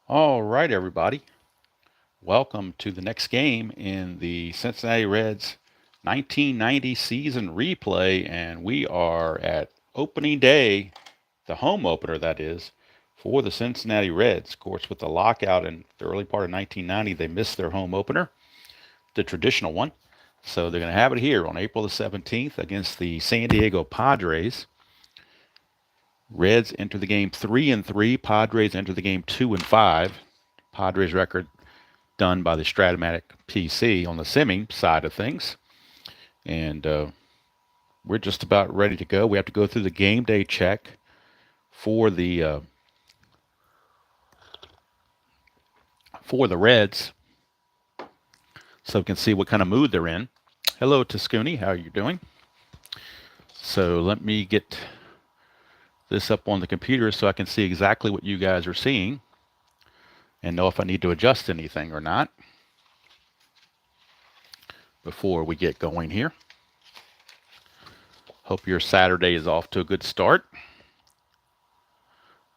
All right, everybody. Welcome to the next game in the Cincinnati Reds 1990 season replay. And we are at opening day, the home opener, that is, for the Cincinnati Reds. Of course, with the lockout in the early part of 1990, they missed their home opener, the traditional one. So they're going to have it here on April the 17th against the San Diego Padres. Reds enter the game 3-3. Padres enter the game 2-5. Padres record done by the Stratomatic PC on the simming side of things. And we're just about ready to go. We have to go through the game day check for the Reds, so we can see what kind of mood they're in. Hello, Tuscuni. How are you doing? So let me get this up on the computer so I can see exactly what you guys are seeing and know if I need to adjust anything or not before we get going here. Hope your Saturday is off to a good start,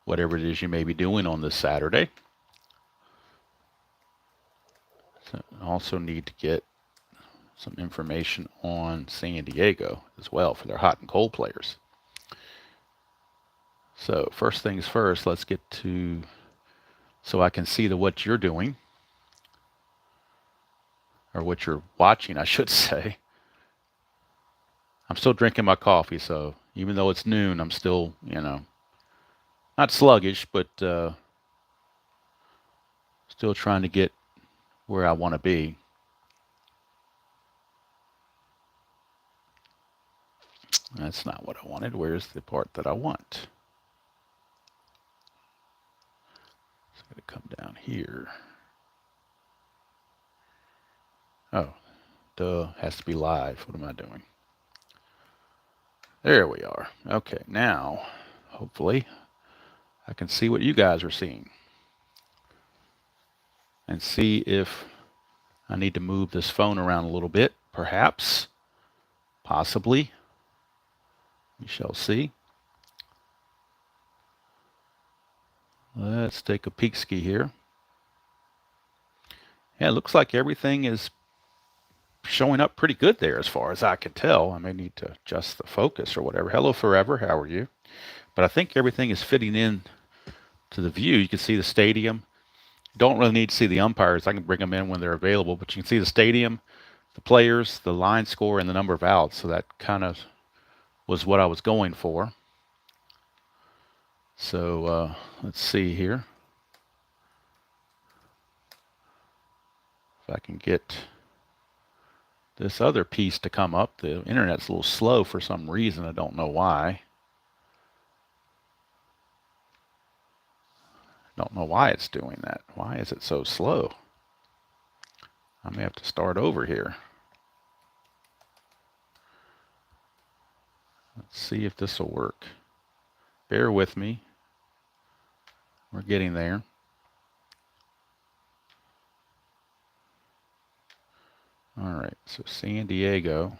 whatever it is you may be doing on this Saturday. So I also need to get some information on San Diego as well for their hot and cold players. So first things first, let's get to, so I can see what you're doing, or what you're watching, I should say. I'm still drinking my coffee, so even though it's noon, I'm still, not sluggish, but still trying to get where I want to be. That's not what I wanted. Where's the part that I want? So I'm going to come down here. Oh, duh, has to be live. What am I doing? There we are. Okay, now, hopefully, I can see what you guys are seeing and see if I need to move this phone around a little bit, perhaps, possibly. We shall see. Let's take a peek ski here. Yeah, it looks like everything is showing up pretty good there as far as I can tell. I may need to adjust the focus or whatever. Hello, Forever. How are you? But I think everything is fitting in to the view. You can see the stadium. Don't really need to see the umpires. I can bring them in when they're available, but you can see the stadium, the players, the line score, and the number of outs. So that kind of was what I was going for. So let's see here. If I can get this other piece to come up. The internet's a little slow for some reason. I don't know why. Don't know why it's doing that. Why is it so slow? I may have to start over here. Let's see if this will work. Bear with me. We're getting there. All right, so San Diego,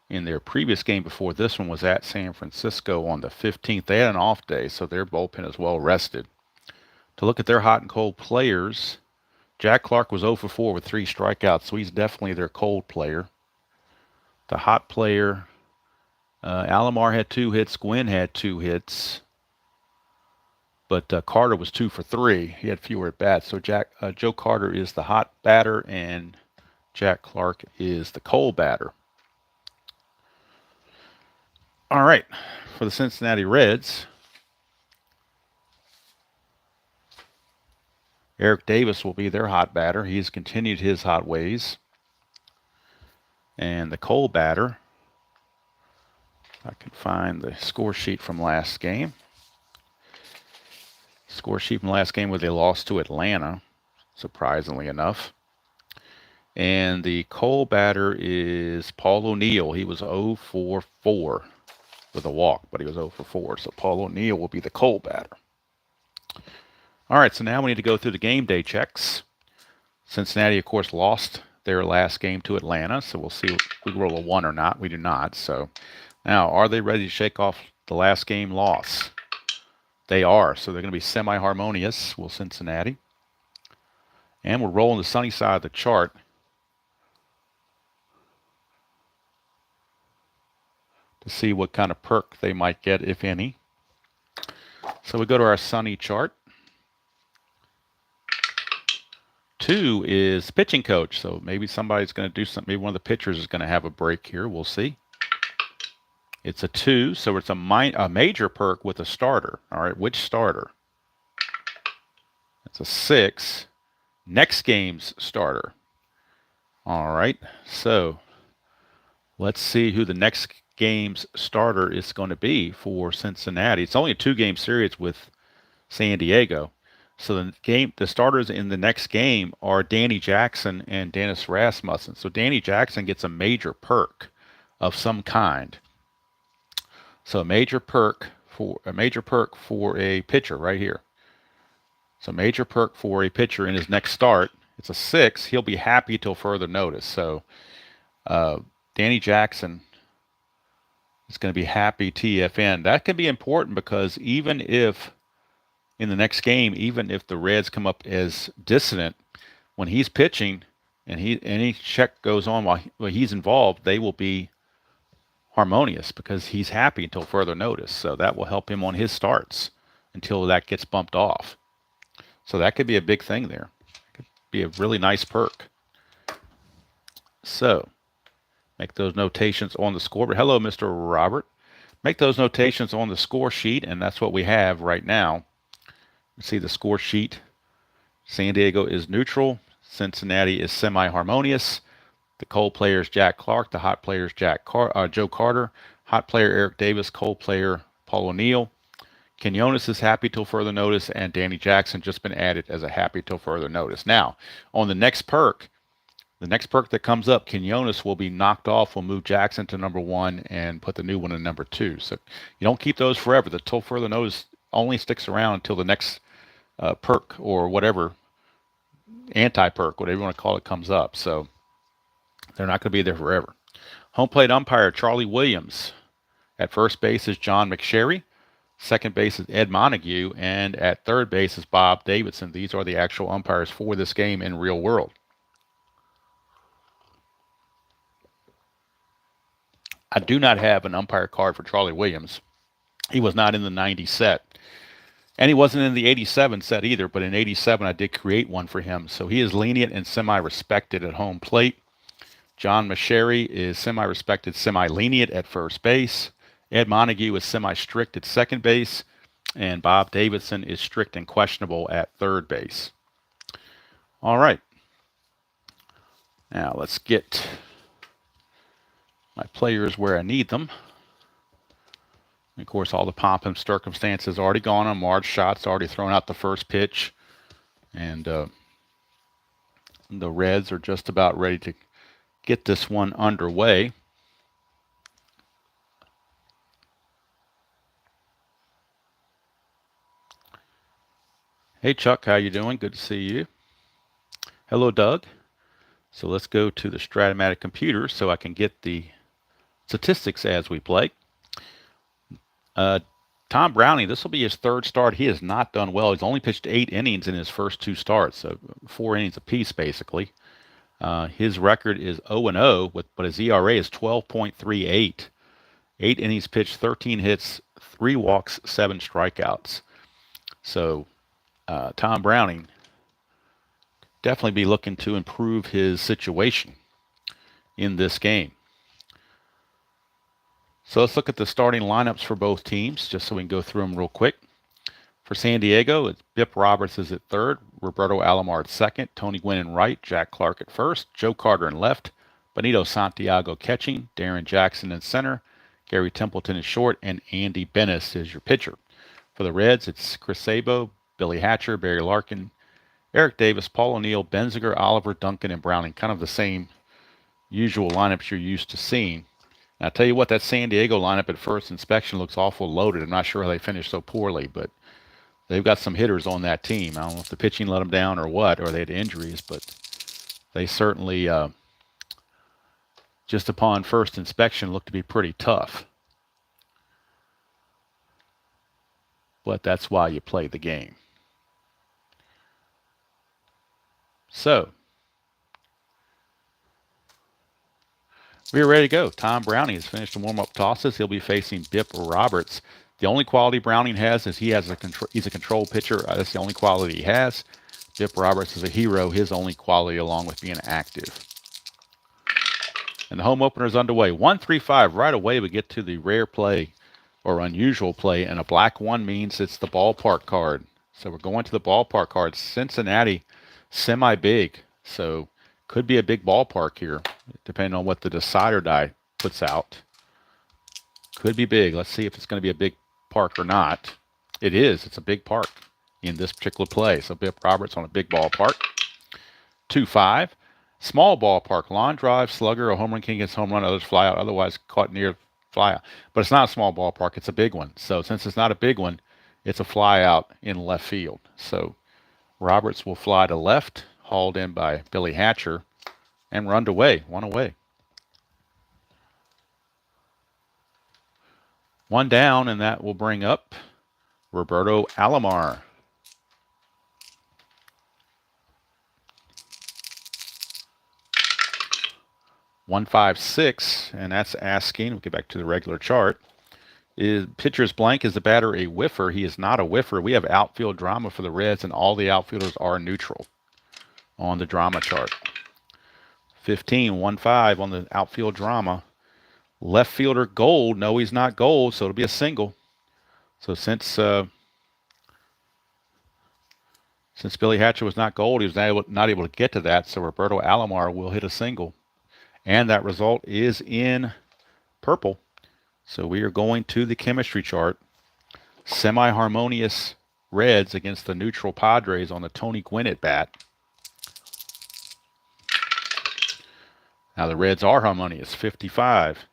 in their previous game before this one, was at San Francisco on the 15th. They had an off day, so their bullpen is well rested. To look at their hot and cold players, Jack Clark was 0 for 4 with 3 strikeouts, so he's definitely their cold player. The hot player, Alomar had 2 hits, Gwynn had 2 hits, but Carter was 2 for 3. He had fewer at bats. So Joe Carter is the hot batter, and Jack Clark is the cold batter. All right, for the Cincinnati Reds, Eric Davis will be their hot batter. He's continued his hot ways. And the cold batter, I can find the score sheet from last game. Score sheet from last game where they lost to Atlanta, surprisingly enough. And the cold batter is Paul O'Neill. He was 0 for 4 with a walk, but he was 0 for 4. So Paul O'Neill will be the cold batter. All right, so now we need to go through the game day checks. Cincinnati, of course, lost their last game to Atlanta, so we'll see if we roll a 1 or not. We do not. So now, are they ready to shake off the last game loss? They are. So they're going to be semi-harmonious, will Cincinnati. And we're rolling the sunny side of the chart. To see what kind of perk they might get, if any. So we go to our sunny chart. 2 is pitching coach. So maybe somebody's going to do something. Maybe one of the pitchers is going to have a break here. We'll see. It's a 2, so it's a major perk with a starter. All right, which starter? It's a 6. Next game's starter. All right, so let's see who the next game's starter is going to be for Cincinnati. It's only a 2-game series with San Diego. So the starters in the next game are Danny Jackson and Dennis Rasmussen. So Danny Jackson gets a major perk of some kind. So a major perk for a pitcher right here. So major perk for a pitcher in his next start. It's a 6. He'll be happy till further notice. So Danny Jackson is going to be happy TFN. That can be important because even if in the next game, even if the Reds come up as dissonant, when he's pitching and any check goes on while he's involved, they will be harmonious because he's happy until further notice. So that will help him on his starts until that gets bumped off. So that could be a big thing there. It could be a really nice perk. So make those notations on the scoreboard. Hello, Mr. Robert. Make those notations on the score sheet, and that's what we have right now. You see the score sheet. San Diego is neutral. Cincinnati is semi-harmonious. The cold player is Jack Clark. The hot player is Joe Carter. Hot player Eric Davis. Cold player Paul O'Neill. Quinones is happy till further notice, and Danny Jackson just been added as a happy till further notice. Now, on the next perk that comes up, Quinones will be knocked off. We'll move Jackson to number 1 and put the new one in number 2. So you don't keep those forever. The till further notice only sticks around until the next perk or whatever, anti-perk, whatever you want to call it, comes up. So they're not going to be there forever. Home plate umpire Charlie Williams. At first base is John McSherry. Second base is Ed Montague. And at third base is Bob Davidson. These are the actual umpires for this game in real world. I do not have an umpire card for Charlie Williams. He was not in the 90 set. And he wasn't in the 87 set either, but in 87 I did create one for him. So he is lenient and semi-respected at home plate. John McSherry is semi-respected, semi-lenient at first base. Ed Montague is semi-strict at second base. And Bob Davidson is strict and questionable at third base. All right. Now let's get my players where I need them. Of course, all the pomp and circumstances already gone on. Marge Shots already thrown out the first pitch. And the Reds are just about ready to get this one underway. Hey, Chuck, how you doing? Good to see you. Hello, Doug. So let's go to the Stratomatic computer so I can get the statistics as we play. Tom Browning, this will be his third start. He has not done well. He's only pitched 8 innings in his first 2 starts, so 4 innings apiece, basically. His record is 0-0, but his ERA is 12.38. 8 innings pitched, 13 hits, 3 walks, 7 strikeouts. So Tom Browning definitely be looking to improve his situation in this game. So let's look at the starting lineups for both teams, just so we can go through them real quick. For San Diego, it's Bip Roberts is at third, Roberto Alomar at second, Tony Gwynn in right, Jack Clark at first, Joe Carter in left, Benito Santiago catching, Darren Jackson in center, Gary Templeton is short, and Andy Bennis is your pitcher. For the Reds, it's Chris Sabo, Billy Hatcher, Barry Larkin, Eric Davis, Paul O'Neill, Benziger, Oliver, Duncan, and Browning. Kind of the same usual lineups you're used to seeing. And I'll tell you what, that San Diego lineup at first inspection looks awful loaded. I'm not sure how they finished so poorly, but they've got some hitters on that team. I don't know if the pitching let them down or what, or they had injuries, but they certainly, just upon first inspection, looked to be pretty tough. but that's why you play the game. So, we're ready to go. Tom Browning has finished the warm-up tosses. He'll be facing Bip Roberts. The only quality Browning has is he's a control pitcher. That's the only quality he has. Bip Roberts is a hero. His only quality, along with being active. And the home opener is underway. 1-3-5. Right away, we get to the rare play or unusual play, and a black 1 means it's the ballpark card. So we're going to the ballpark card. Cincinnati, semi-big. So could be a big ballpark here, depending on what the decider die puts out. Could be big. Let's see if it's going to be a big park or not. It is. It's a big park in this particular play. So Bip Roberts on a big ballpark. 2-5. Small ballpark. Lawn drive, slugger, a home run king gets home run, others fly out, otherwise caught near fly out. But it's not a small ballpark. It's a big one. So since it's not a big one, it's a fly out in left field. So Roberts will fly to left, hauled in by Billy Hatcher, and run away. 1 away. 1 down, and that will bring up Roberto Alomar. 1-5-6, and that's asking. We'll get back to the regular chart. Pitcher is blank. Is the batter a whiffer? He is not a whiffer. We have outfield drama for the Reds, and all the outfielders are neutral on the drama chart. 15, 1-5 on the outfield drama. Left fielder gold. No, he's not gold, so it'll be a single. So since Billy Hatcher was not gold, he was not able to get to that, so Roberto Alomar will hit a single. And that result is in purple. So we are going to the chemistry chart. Semi-harmonious Reds against the neutral Padres on the Tony Gwynn at bat. Now the Reds are harmonious, 55.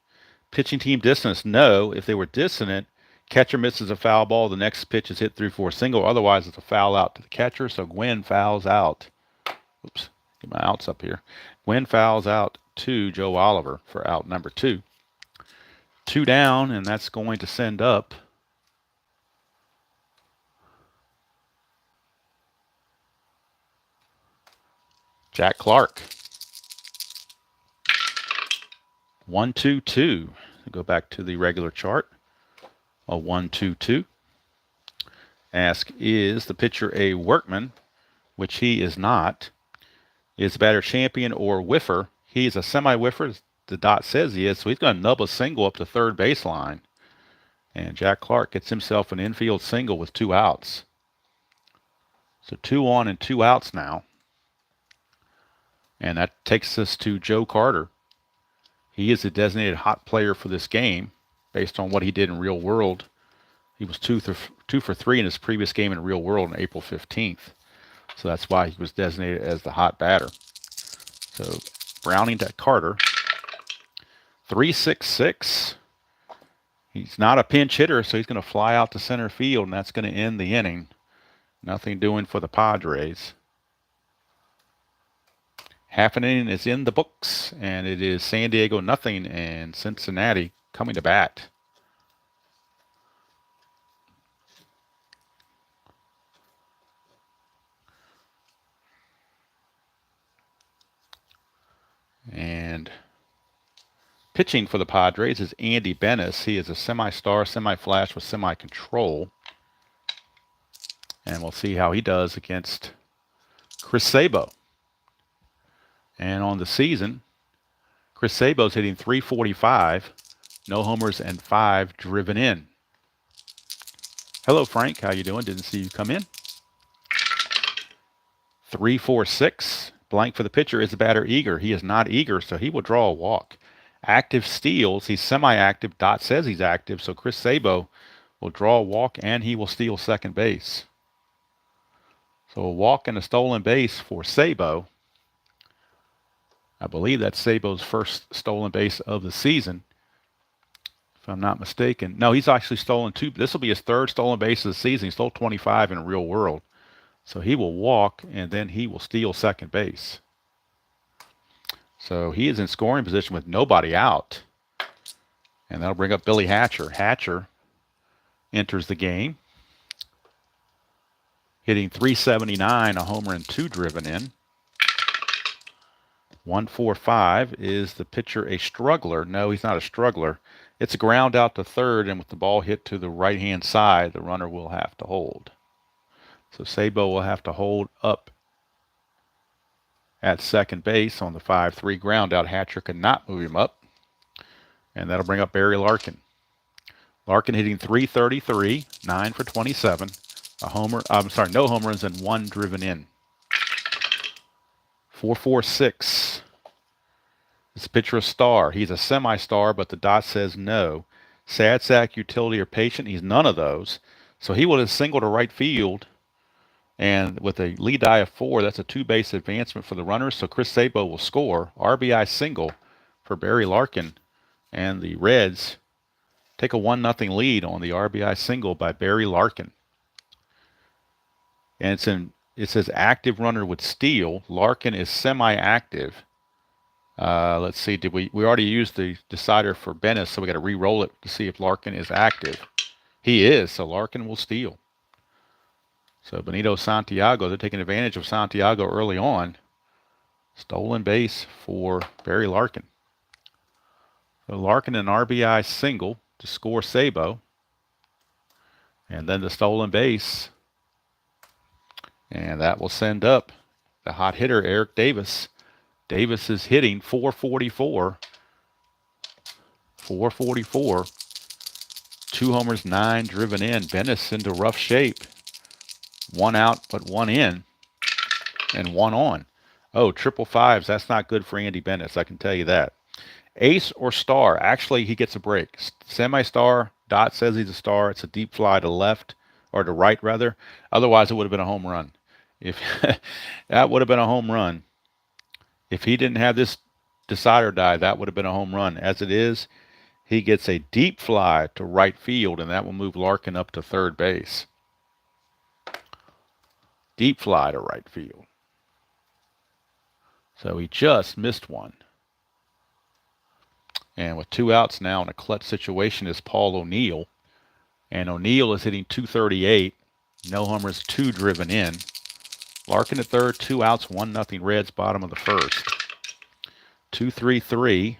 Pitching team dissonance, no. If they were dissonant, catcher misses a foul ball, the next pitch is hit through for a single. Otherwise, it's a foul out to the catcher, so Gwynn fouls out. Oops, get my outs up here. Gwynn fouls out to Joe Oliver for out number 2. 2 down, and that's going to send up Jack Clark. 1-2-2. Go back to the regular chart. A 1-2-2. Ask, is the pitcher a workman? Which he is not. Is the batter champion or whiffer? He's a semi-whiffer. The dot says he is, so he's going to nub a single up to third baseline. And Jack Clark gets himself an infield single with 2 outs. So 2 on and 2 outs now. And that takes us to Joe Carter. He is the designated hot player for this game based on what he did in real world. He was 2 for 3 in his previous game in real world on April 15th. So that's why he was designated as the hot batter. So Browning to Carter. 3-6-6. He's not a pinch hitter, so he's going to fly out to center field, and that's going to end the inning. Nothing doing for the Padres. Half an inning is in the books, and it is San Diego nothing and Cincinnati coming to bat. And pitching for the Padres is Andy Benes. He is a semi-star, semi-flash with semi-control. And we'll see how he does against Chris Sabo. And on the season, Chris Sabo's hitting .345, no homers and 5 driven in. Hello, Frank. How you doing? Didn't see you come in. 3-4-6. Blank for the pitcher. Is the batter eager? He is not eager, so he will draw a walk. Active steals. He's semi-active. Dot says he's active, so Chris Sabo will draw a walk, and he will steal second base. So a walk and a stolen base for Sabo. I believe that's Sabo's first stolen base of the season, if I'm not mistaken. No, he's actually stolen 2. This will be his 3rd stolen base of the season. He stole 25 in real world. So he will walk, and then he will steal second base. So he is in scoring position with nobody out. And that'll bring up Billy Hatcher. Hatcher enters the game. hitting 379, a homer and 2 driven in. 145 is the pitcher a struggler? No, he's not a struggler. It's a ground out to third, and with the ball hit to the right-hand side, the runner will have to hold. So Sabo will have to hold up at second base on the 5-3 ground out. Hatcher cannot move him up, and that'll bring up Barry Larkin. Larkin hitting 333, 9 for 27. No home runs and 1 driven in. 446. This pitcher a star. He's a semi-star, but the dot says no. Sad sack, utility, or patient. He's none of those. So he would have singled to right field. And with a lead die of 4, that's a 2-base advancement for the runners. So Chris Sabo will score. RBI single for Barry Larkin. And the Reds take a 1-0 lead on the RBI single by Barry Larkin. And it says active runner would steal. Larkin is semi-active. Let's see, we already used the decider for Bennis, so we got to re-roll it to see if Larkin is active. He is, so Larkin will steal. So Benito Santiago, they're taking advantage of Santiago early on. Stolen base for Barry Larkin. So Larkin an RBI single to score Sabo. And then the stolen base. And that will send up the hot hitter, Eric Davis. Davis is hitting 444. 444. 2 homers, 9 driven in. Bennis into rough shape. 1 out, but 1 in. And 1 on. Oh, 555s. That's not good for Andy Bennis, I can tell you that. Ace or star? Actually, he gets a break. Semi-star. Dot says he's a star. It's a deep fly to left, or to right, rather. Otherwise, it would have been a home run. If that would have been a home run. If he didn't have this decider die, that would have been a home run. As it is, he gets a deep fly to right field, and that will move Larkin up to third base. Deep fly to right field. So he just missed one. And with 2 outs now in a clutch situation is Paul O'Neill. And O'Neill is hitting 238. No homers, 2 driven in. Larkin at third, 2 outs, 1-0 Reds, bottom of the first. 2-3-3.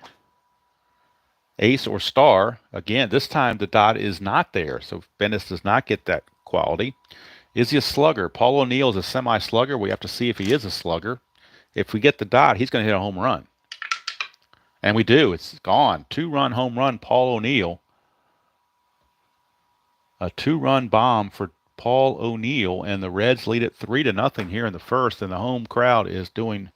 Ace or star. Again, this time the dot is not there, so Bennis does not get that quality. Is he a slugger? Paul O'Neill is a semi-slugger. We have to see if he is a slugger. If we get the dot, he's going to hit a home run. And we do. It's gone. 2-run home run, Paul O'Neill. A 2-run bomb for Paul O'Neill, and the Reds lead it 3-0 here in the first, and the home crowd is doing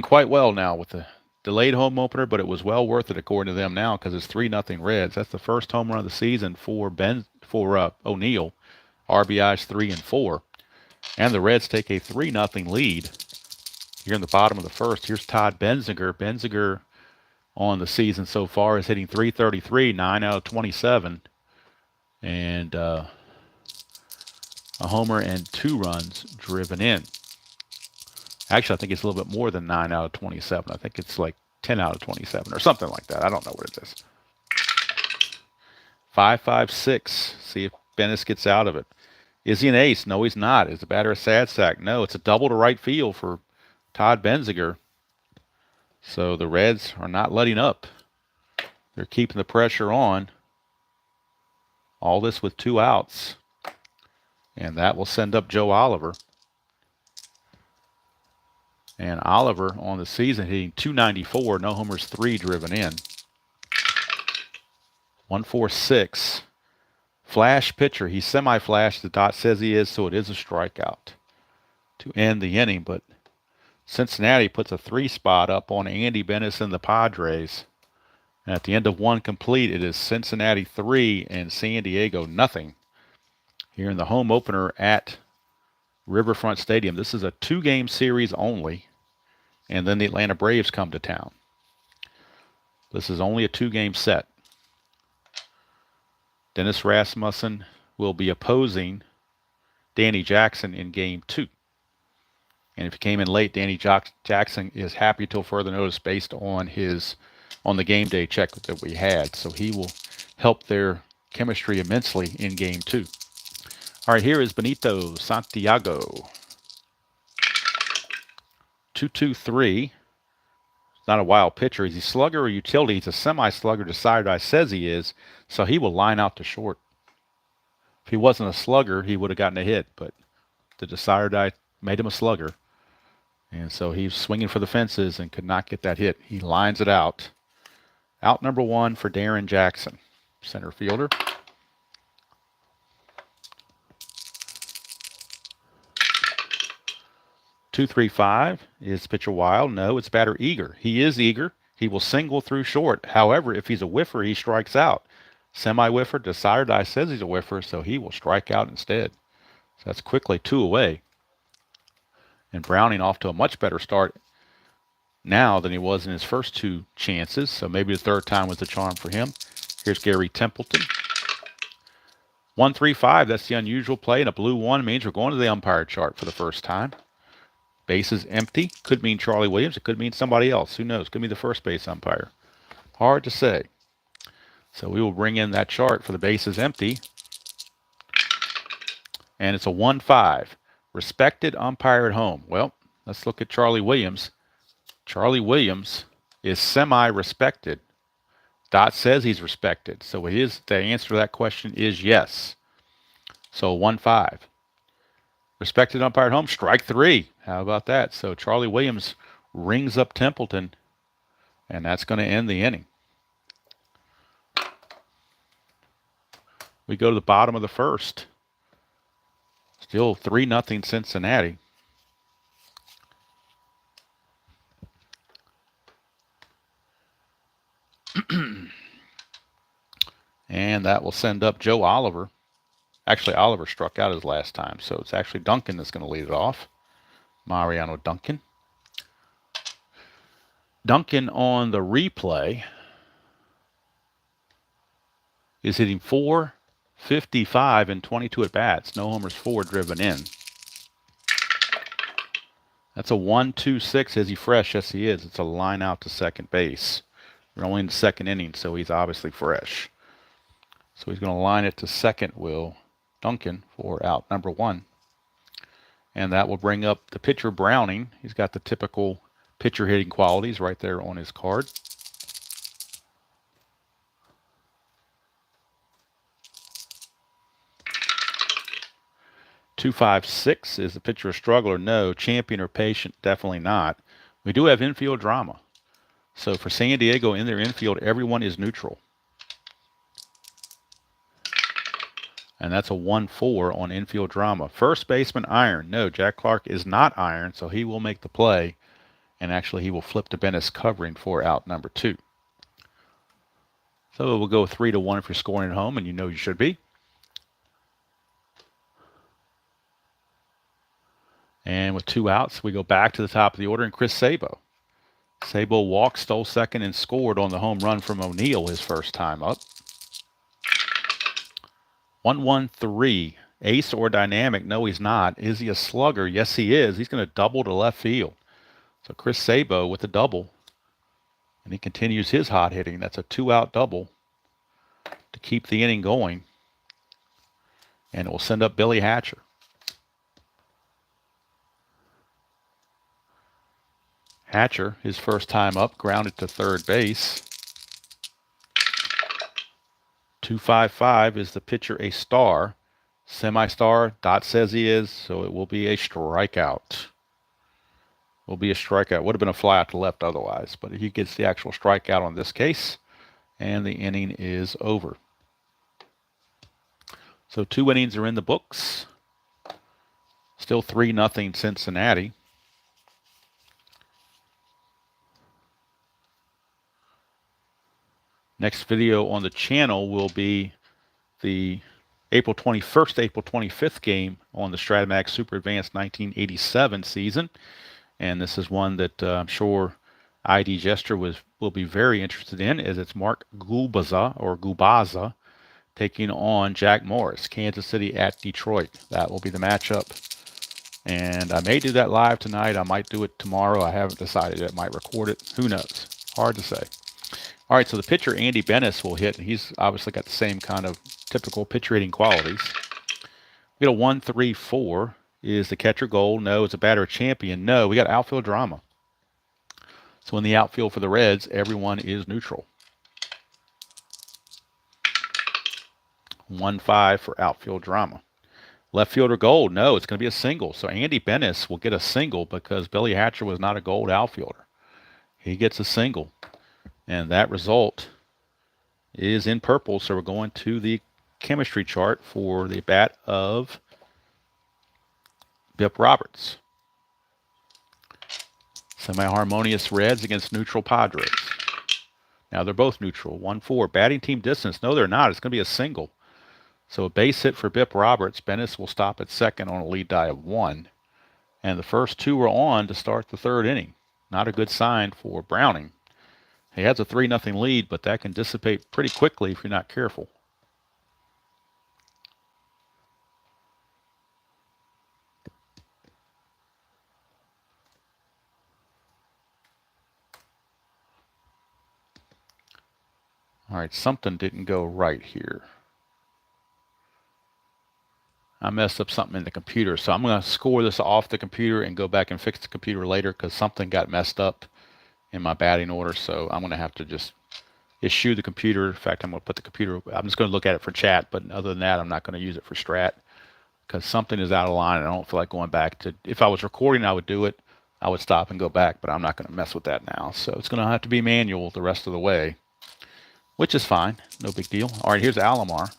quite well now with the delayed home opener, but it was well worth it according to them now because it's 3-0 Reds. That's the first home run of the season for O'Neill. RBIs 3 and 4, and the Reds take a 3-0 lead here in the bottom of the first. Here's Todd Benziger. Benziger on the season so far is hitting 333, 9 out of 27. And a homer and 2 runs driven in. Actually, I think it's a little bit more than 9 out of 27. I think it's like 10 out of 27 or something like that. I don't know what it is. 5-5-6. See if Bennis gets out of it. Is he an ace? No, he's not. Is the batter a sad sack? No, it's a double to right field for Todd Benziger. So the Reds are not letting up. They're keeping the pressure on. All this with 2 outs. And that will send up Joe Oliver. And Oliver on the season hitting 294, no homers, 3 driven in. 146. Flash pitcher. He's semi-flash. The dot says he is, so it is a strikeout to end the inning. But Cincinnati puts a 3 spot up on Andy Bennis and the Padres. And at the end of 1 complete, it is Cincinnati 3 and San Diego 0 here in the home opener at Riverfront Stadium. This is a 2-game series only, and then the Atlanta Braves come to town. This is only a 2-game set. Dennis Rasmussen will be opposing Danny Jackson in Game 2. And if he came in late, Danny Jackson is happy till further notice based on the game day check that we had. So he will help their chemistry immensely in Game 2. All right, here is Benito Santiago. 2-2-3. Not a wild pitcher. Is he slugger or utility? He's a semi-slugger. Decider says he is, so he will line out to short. If he wasn't a slugger, he would have gotten a hit, but the Decider made him a slugger, and so he's swinging for the fences and could not get that hit. He lines it out. Out number 1 for Darren Jackson, center fielder. Two, 3, 5. Is pitcher wild? No, it's batter eager. He is eager. He will single through short. However, if he's a whiffer, he strikes out. Semi-whiffer, Decider says he's a whiffer, so he will strike out instead. So that's quickly 2 away. And Browning off to a much better start now than he was in his first 2 chances. So maybe his third time was the charm for him. Here's Gary Templeton. 1-3-5. That's the unusual play. And a blue 1 means we're going to the umpire chart for the first time. Bases empty. Could mean Charlie Williams. It could mean somebody else. Who knows? Could be the first base umpire. Hard to say. So we will bring in that chart for the bases empty. And it's a 1-5. Respected umpire at home. Well, let's look at Charlie Williams. Charlie Williams is semi-respected. Dot says he's respected. So the answer to that question is yes. So 1-5. Respected umpire at home, strike 3. How about that? So Charlie Williams rings up Templeton, and that's going to end the inning. We go to the bottom of the first. Still 3-0 Cincinnati. And that will send up Joe Oliver. Actually, Oliver struck out his last time, so it's actually Duncan that's going to lead it off. Mariano Duncan. Duncan on the replay is hitting .455 and 22 at-bats. No homers, 4 driven in. That's a 1-2-6. Is he fresh? Yes, he is. It's a line out to second base. We're only in the second inning, so he's obviously fresh. So he's going to line it to second, Will Duncan, for out number 1. And that will bring up the pitcher Browning. He's got the typical pitcher hitting qualities right there on his card. .256. Is the pitcher a struggler? No. Champion or patient? Definitely not. We do have infield drama. So for San Diego in their infield, everyone is neutral. And that's a 1-4 on infield drama. First baseman iron. No, Jack Clark is not iron, so he will make the play. And actually, he will flip to Bennis covering for out number 2. So we'll go 3-1 if you're scoring at home, and you know you should be. And with 2 outs, we go back to the top of the order, and Chris Sabo. Sabo walked, stole second, and scored on the home run from O'Neill his first time up. 1-1-3. Ace or dynamic? No, he's not. Is he a slugger? Yes, he is. He's going to double to left field. So Chris Sabo with a double. And he continues his hot hitting. That's a 2-out double to keep the inning going. And it will send up Billy Hatcher. Hatcher, his first time up, grounded to third base. 2-5-5. Is the pitcher a star? Semi-star. Dot says he is, so it will be a strikeout. Will be a strikeout. Would have been a fly out to left otherwise, but he gets the actual strikeout on this case, and the inning is over. So 2 innings are in the books. Still 3-0 Cincinnati. Next video on the channel will be the April 21st, April 25th game on the Stratomax Super Advanced 1987 season. And this is one that I'm sure ID Gesture will be very interested in, as it's Mark Gubaza taking on Jack Morris, Kansas City at Detroit. That will be the matchup. And I may do that live tonight. I might do it tomorrow. I haven't decided yet. I might record it. Who knows? Hard to say. All right, so the pitcher, Andy Bennis, will hit. He's obviously got the same kind of typical pitcher hitting qualities. We got a 1-3-4. Is the catcher gold? No. Is the batter a champion? No. We got outfield drama. So in the outfield for the Reds, everyone is neutral. 1-5 for outfield drama. Left fielder gold? No, it's going to be a single. So Andy Bennis will get a single because Billy Hatcher was not a gold outfielder. He gets a single. And that result is in purple. So we're going to the chemistry chart for the bat of Bip Roberts. Semi-harmonious Reds against neutral Padres. Now they're both neutral. 1-4. Batting team distance. No, they're not. It's going to be a single. So a base hit for Bip Roberts. Bennis will stop at second on a lead die of 1. And the first two are on to start the third inning. Not a good sign for Browning. He has a 3-0 lead, but that can dissipate pretty quickly if you're not careful. All right, something didn't go right here. I messed up something in the computer, so I'm going to score this off the computer and go back and fix the computer later because something got messed up in my batting order, so I'm going to have to just issue the computer. In fact, I'm going to put the computer, I'm just going to look at it for chat, but other than that, I'm not going to use it for strat because something is out of line and I don't feel like going back to, if I was recording, I would do it. I would stop and go back, but I'm not going to mess with that now. So it's going to have to be manual the rest of the way, which is fine. No big deal. All right, here's Alomar.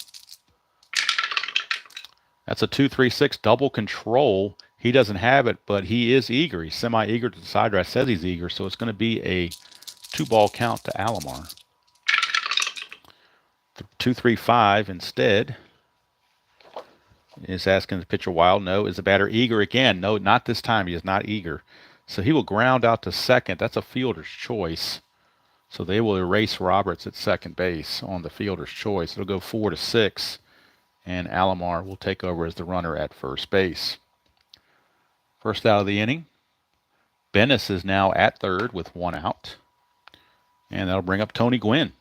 That's a 2-3-6 double control. He doesn't have it, but he is eager. He's semi-eager to decide. I says he's eager, so it's going to be a 2-ball count to Alomar. 2-3-5 instead is asking the pitcher wild. No. Is the batter eager again? No, not this time. He is not eager. So he will ground out to second. That's a fielder's choice. So they will erase Roberts at second base on the fielder's choice. It'll go 4-6, and Alomar will take over as the runner at first base. First out of the inning. Bennis is now at third with 1 out. And that'll bring up Tony Gwynn.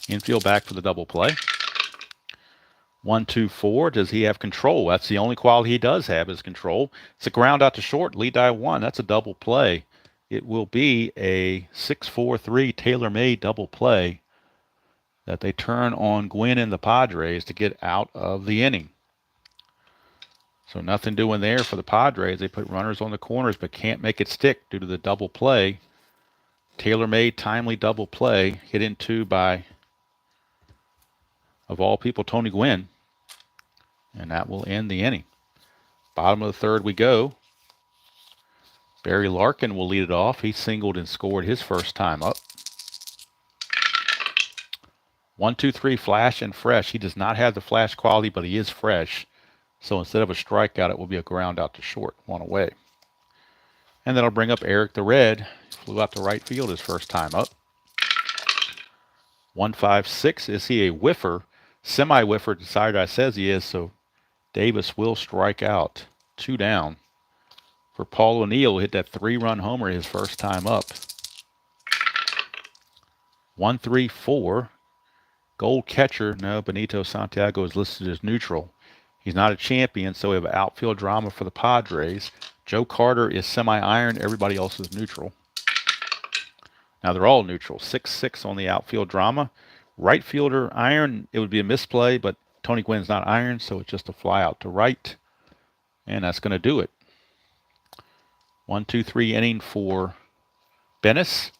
Infield back for the double play. 1-2-4. Does he have control? That's the only quality he does have is control. It's a ground out to short. Lead die 1. That's a double play. It will be a 6-4-3 tailor-made double play that they turn on Gwynn and the Padres to get out of the inning. So nothing doing there for the Padres. They put runners on the corners but can't make it stick due to the double play. Tailor-made, timely double play hit into by, of all people, Tony Gwynn. And that will end the inning. Bottom of the third we go. Barry Larkin will lead it off. He singled and scored his first time up. 1-2-3 flash and fresh. He does not have the flash quality, but he is fresh. So instead of a strikeout, it will be a ground out to short, 1 away. And that'll bring up Eric the Red. Flew out to right field his first time up. 1-5-6. Is he a whiffer? Semi-whiffer. Decided I says he is, so Davis will strike out. 2 down. For Paul O'Neill, hit that 3-run homer his first time up. 1-3-4. Gold catcher. No, Benito Santiago is listed as neutral. He's not a champion, so we have outfield drama for the Padres. Joe Carter is semi-iron. Everybody else is neutral. Now they're all neutral. 6-6 on the outfield drama. Right fielder iron. It would be a misplay, but Tony Gwynn's not iron, so it's just a fly out to right. And that's going to do it. 1-2-3 inning for Bennis.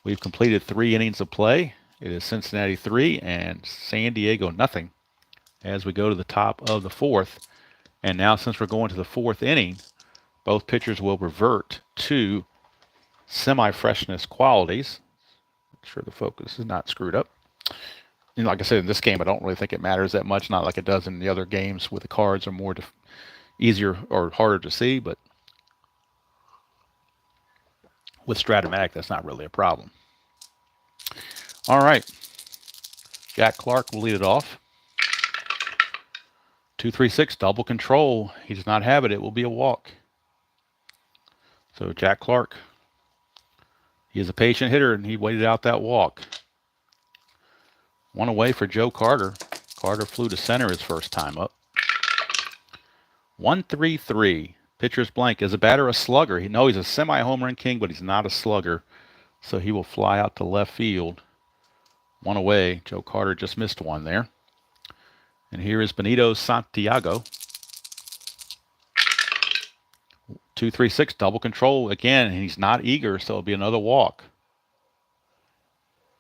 We've completed 3 innings of play. It is Cincinnati 3 and San Diego nothing as we go to the top of the 4th. And now since we're going to the 4th inning, both pitchers will revert to semi-freshness qualities. Make sure the focus is not screwed up. You know, like I said, in this game, I don't really think it matters that much. Not like it does in the other games where the cards are more easier or harder to see. But with Stratomatic, that's not really a problem. All right. Jack Clark will lead it off. 2-3-6, double control. He does not have it. It will be a walk. So Jack Clark, he is a patient hitter, and he waited out that walk. 1 away for Joe Carter. Carter flew to center his first time up. 1-3-3. Pitcher's blank. Is a batter a slugger? He's a semi-home run king, but he's not a slugger. So he will fly out to left field. One away. Joe Carter just missed one there. And here is Benito Santiago. 2-3-6, double control again, and he's not eager, so it'll be another walk.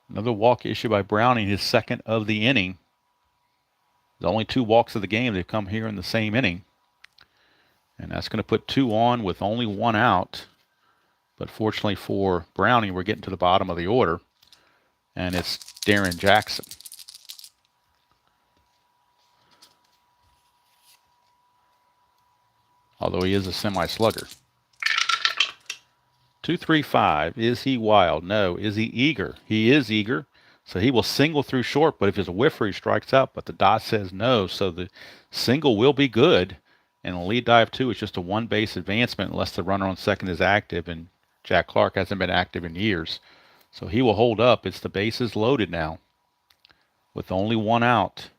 Another walk issued by Browning, his second of the inning. There's only 2 walks of the game. They've come here in the same inning. And that's going to put 2 on with only 1 out. But fortunately for Browning, we're getting to the bottom of the order. And it's Darren Jackson. Although he is a semi-slugger. 2-3-5. Is he wild? No. Is he eager? He is eager. So he will single through short, but if it's a whiffer, he strikes out. But the dot says no. So the single will be good. And the lead dive, too, is just a 1-base advancement unless the runner on second is active. And Jack Clark hasn't been active in years. So he will hold up. It's the bases loaded now with only 1 out.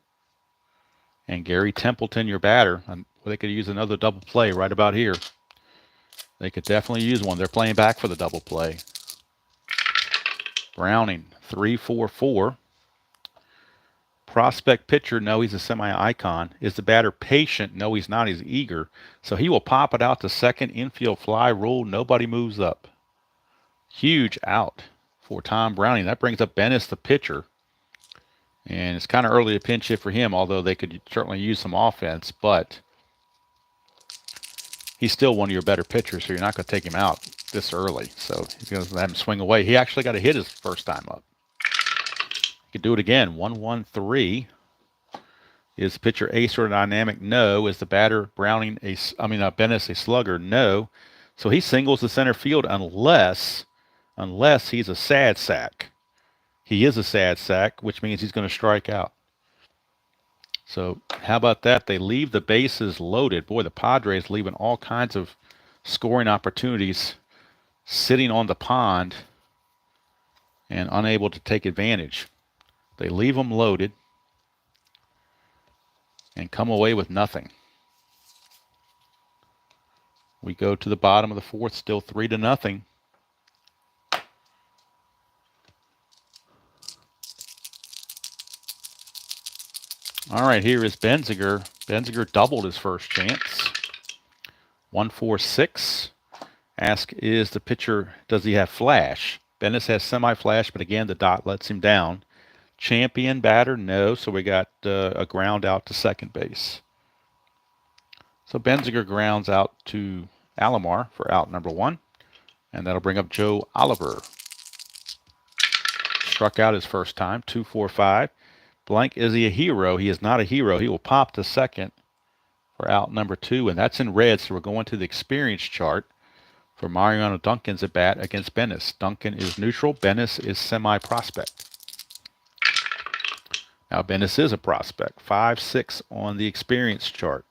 And Gary Templeton, your batter. They could use another double play right about here. They could definitely use one. They're playing back for the double play. Browning, 3-4-4. Prospect pitcher, no, he's a semi-icon. Is the batter patient? No, he's not. He's eager. So he will pop it out to second. Infield fly rule. Nobody moves up. Huge out for Tom Browning. That brings up Bennis, the pitcher. And it's kind of early to pinch hit for him, although they could certainly use some offense. But he's still one of your better pitchers, so you're not going to take him out this early. So he's going to let him swing away. He actually got a hit his first time up. He could do it again. 1-1-3. Is the pitcher ace or dynamic? No. Is the batter Browning Bennis a slugger? No. So he singles the center field unless he's a sad sack. He is a sad sack, which means he's going to strike out. So how about that? They leave the bases loaded. Boy, the Padres leaving all kinds of scoring opportunities sitting on the pond and unable to take advantage. They leave them loaded and come away with nothing. We go to the bottom of the 4th, still 3-0. All right, here is Benziger. Benziger doubled his first chance. 1-4-6. Ask, is the pitcher, does he have flash? Bennis has semi-flash, but again, the dot lets him down. Champion batter? No, so we got a ground out to second base. So Benziger grounds out to Alomar for out number 1, and that'll bring up Joe Oliver. Struck out his first time, 2-4-5. Blank, is he a hero? He is not a hero. He will pop to second for out number 2, and that's in red, so we're going to the experience chart for Mariano Duncan's at bat against Bennis. Duncan is neutral. Bennis is semi-prospect. Now, Bennis is a prospect. 5-6 on the experience chart.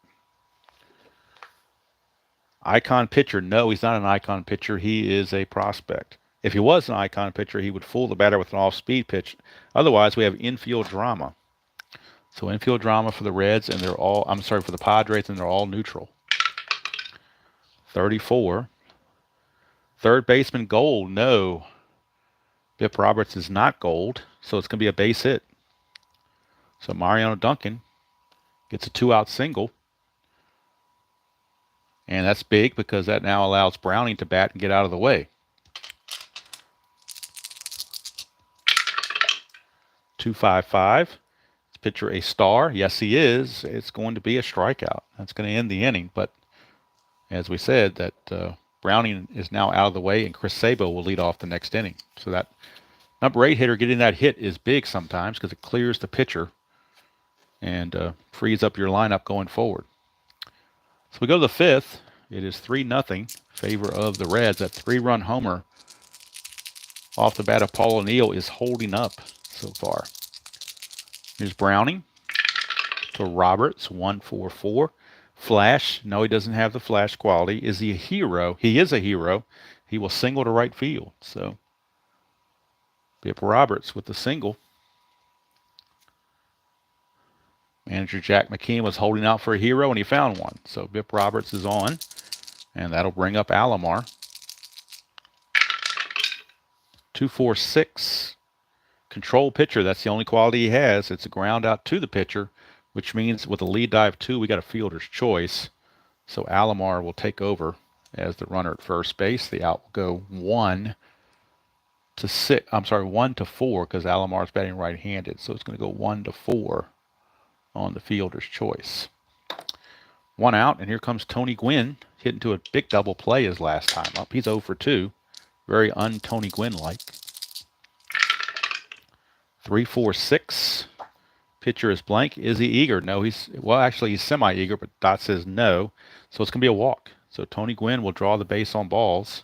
Icon pitcher. No, he's not an icon pitcher. He is a prospect. If he was an icon pitcher, he would fool the batter with an off-speed pitch. Otherwise, we have infield drama. So infield drama for the Reds, and for the Padres, and they're all neutral. 34. Third baseman Gold. No. Bip Roberts is not Gold, so it's going to be a base hit. So Mariano Duncan gets a 2-out single. And that's big because that now allows Browning to bat and get out of the way. 2-5-5. Is pitcher a star? Yes, he is. It's going to be a strikeout. That's going to end the inning. But as we said, that Browning is now out of the way, and Chris Sabo will lead off the next inning. So that number 8 hitter getting that hit is big sometimes because it clears the pitcher and frees up your lineup going forward. So we go to the 5th. It is 3-0 favor of the Reds. That 3-run homer off the bat of Paul O'Neill is holding up so far. Here's Browning to Roberts, 1-4-4. Flash, no, he doesn't have the flash quality. Is he a hero? He is a hero. He will single to right field. So Bip Roberts with the single. Manager Jack McKeon was holding out for a hero, and he found one. So Bip Roberts is on, and that'll bring up Alomar. 2-4-6. Control pitcher. That's the only quality he has. It's a ground out to the pitcher, which means with a lead dive 2, we got a fielder's choice. So Alomar will take over as the runner at first base. The out will go 1-6. I'm sorry, 1-4, because Alomar's batting right-handed. So it's going to go 1-4 on the fielder's choice. 1 out, and here comes Tony Gwynn, hitting to a big double play his last time up. He's 0 for 2. Very un-Tony Gwynn-like. 3-4-6. Pitcher is blank. Is he eager? No, he's semi-eager, but Dot says no. So it's going to be a walk. So Tony Gwynn will draw the base on balls,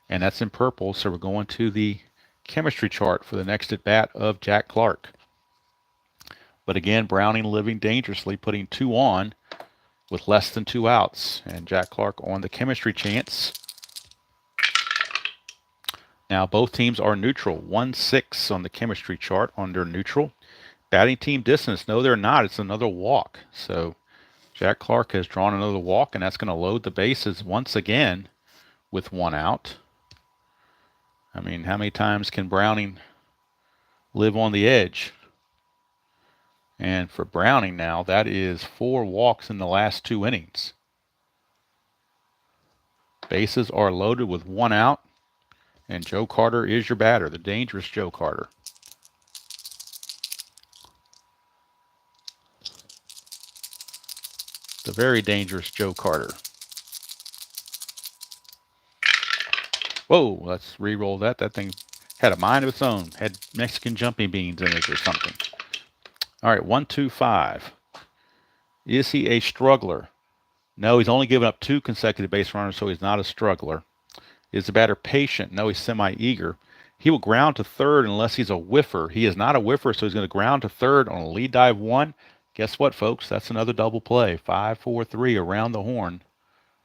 and that's in purple. So we're going to the chemistry chart for the next at-bat of Jack Clark. But again, Browning living dangerously, putting 2 on with less than 2 outs. And Jack Clark on the chemistry chance. Now both teams are neutral. 1-6 on the chemistry chart under neutral. Batting team distance. No, they're not. It's another walk. So Jack Clark has drawn another walk, and that's going to load the bases once again with 1 out. I mean, how many times can Browning live on the edge? And for Browning now, that is 4 walks in the last 2 innings. Bases are loaded with 1 out, and Joe Carter is your batter, the dangerous Joe Carter. The very dangerous Joe Carter. Whoa, let's re-roll that. That thing had a mind of its own. Had Mexican jumping beans in it or something. All right, 1-2-5. Is he a struggler? No, he's only given up 2 consecutive base runners, so he's not a struggler. Is the batter patient? No, he's semi-eager. He will ground to third unless he's a whiffer. He is not a whiffer, so he's going to ground to third on a lead dive 1. Guess what, folks? That's another double play. 5-4-3 around the horn.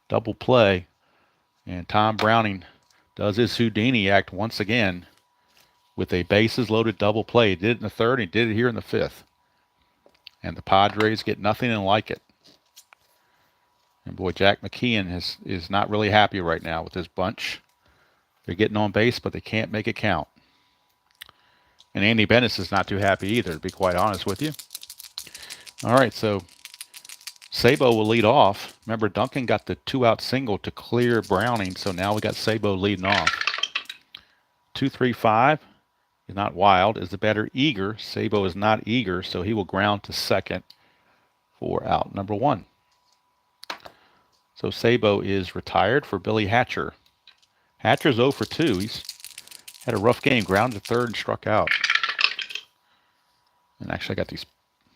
Double play. And Tom Browning does his Houdini act once again with a bases-loaded double play. He did it in the 3rd, he did it here in the 5th. And the Padres get nothing and like it. And boy, Jack McKeon is not really happy right now with this bunch. They're getting on base, but they can't make it count. And Andy Bennis is not too happy either, to be quite honest with you. All right, so Sabo will lead off. Remember, Duncan got the 2-out single to clear Browning, so now we got Sabo leading off. 2-3-5. He's not wild. Is the batter eager? Sabo is not eager, so he will ground to second for out number 1. So Sabo is retired for Billy Hatcher. Hatcher's 0 for 2. He's had a rough game. Grounded to 3rd and struck out. And actually, I got these.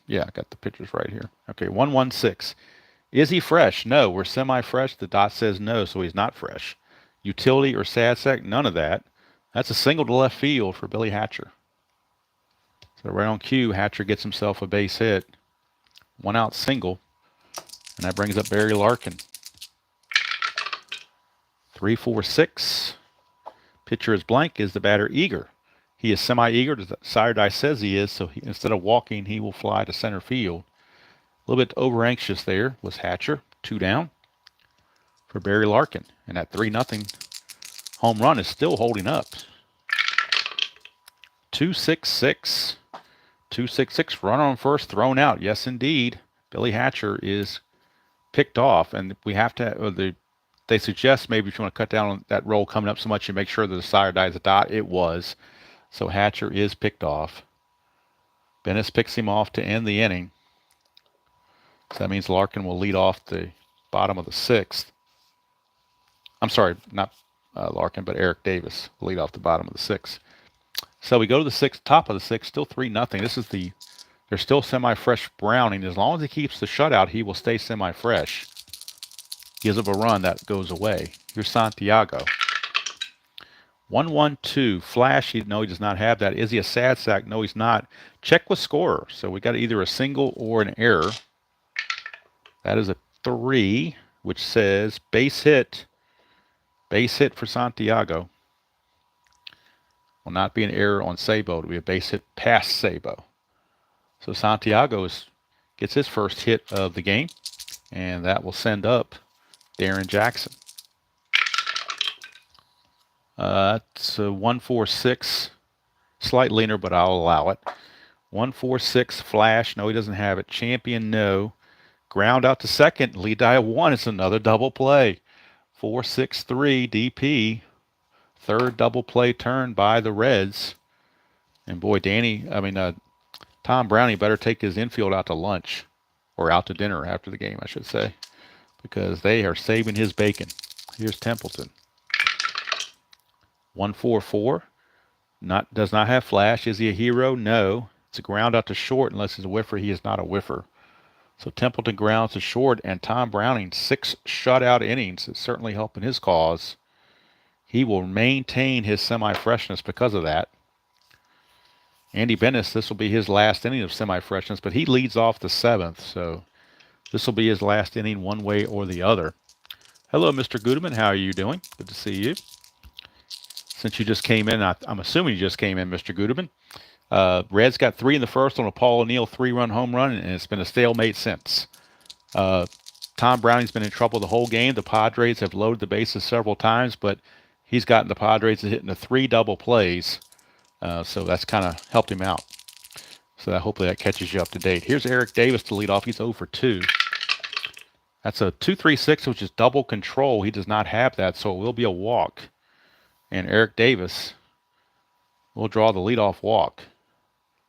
Yeah, I got the pictures right here. Okay, 1-1-6. Is he fresh? No. We're semi-fresh. The dot says no, so he's not fresh. Utility or sad sack? None of that. That's a single to left field for Billy Hatcher. So right on cue, Hatcher gets himself a base hit. 1-out single. And that brings up Barry Larkin. 3-4-6. Pitcher is blank. Is the batter eager? He is semi-eager. The sire die says he is, so instead of walking, he will fly to center field. A little bit over-anxious there was Hatcher. 2 down for Barry Larkin. And that 3-0 home run is still holding up. 2-6-6. 2-6-6. Run on first, thrown out. Yes, indeed. Billy Hatcher is picked off, and we have to. They suggest maybe if you want to cut down on that roll coming up so much, you make sure that the sire die is a dot. It was. So Hatcher is picked off. Bennis picks him off to end the inning. So that means Larkin will lead off the bottom of the 6th. I'm sorry, not Larkin, but Eric Davis will lead off the bottom of the 6th. So we go to the 6th, top of the 6th, still 3-0. This is they're still semi-fresh Browning. As long as he keeps the shutout, he will stay semi-fresh. Gives up a run, that goes away. Here's Santiago. 1-1-2. Flash, no, he does not have that. Is he a sad sack? No, he's not. Check with scorer. So we got either a single or an error. That is a 3, which says base hit. Base hit for Santiago. Will not be an error on Sabo. It'll be a base hit past Sabo. So Santiago is gets his first hit of the game, and that will send up Darren Jackson. It's a 1-4-6, slight leaner, but I'll allow it. 1-4-6 flash. No, he doesn't have it. Champion, no. Ground out to second. Lead die of 1. It's another double play. 4-6-3 DP. Third double play turn by the Reds. And boy, Tom Browning better take his infield out to lunch, or out to dinner after the game, I should say, because they are saving his bacon. Here's Templeton. 1-4-4. Does not have flash. Is he a hero? No. It's a ground out to short. Unless he's a whiffer, he is not a whiffer. So Templeton grounds to short, and Tom Browning, 6 shutout innings. It's certainly helping his cause. He will maintain his semi-freshness because of that. Andy Bennis, this will be his last inning of semi-freshness, but he leads off the 7th, so this will be his last inning one way or the other. Hello, Mr. Gudeman. How are you doing? Good to see you. Since you just came in, I'm assuming you just came in, Mr. Gudeman. Reds got 3 in the first on a Paul O'Neill 3-run home run, and it's been a stalemate since. Tom Browning's been in trouble the whole game. The Padres have loaded the bases several times, but he's gotten the Padres to hitting the 3 double plays. So that's kind of helped him out. So hopefully that catches you up to date. Here's Eric Davis to lead off. He's 0 for 2. That's a 2-3-6, which is double control. He does not have that, so it will be a walk. And Eric Davis will draw the leadoff walk.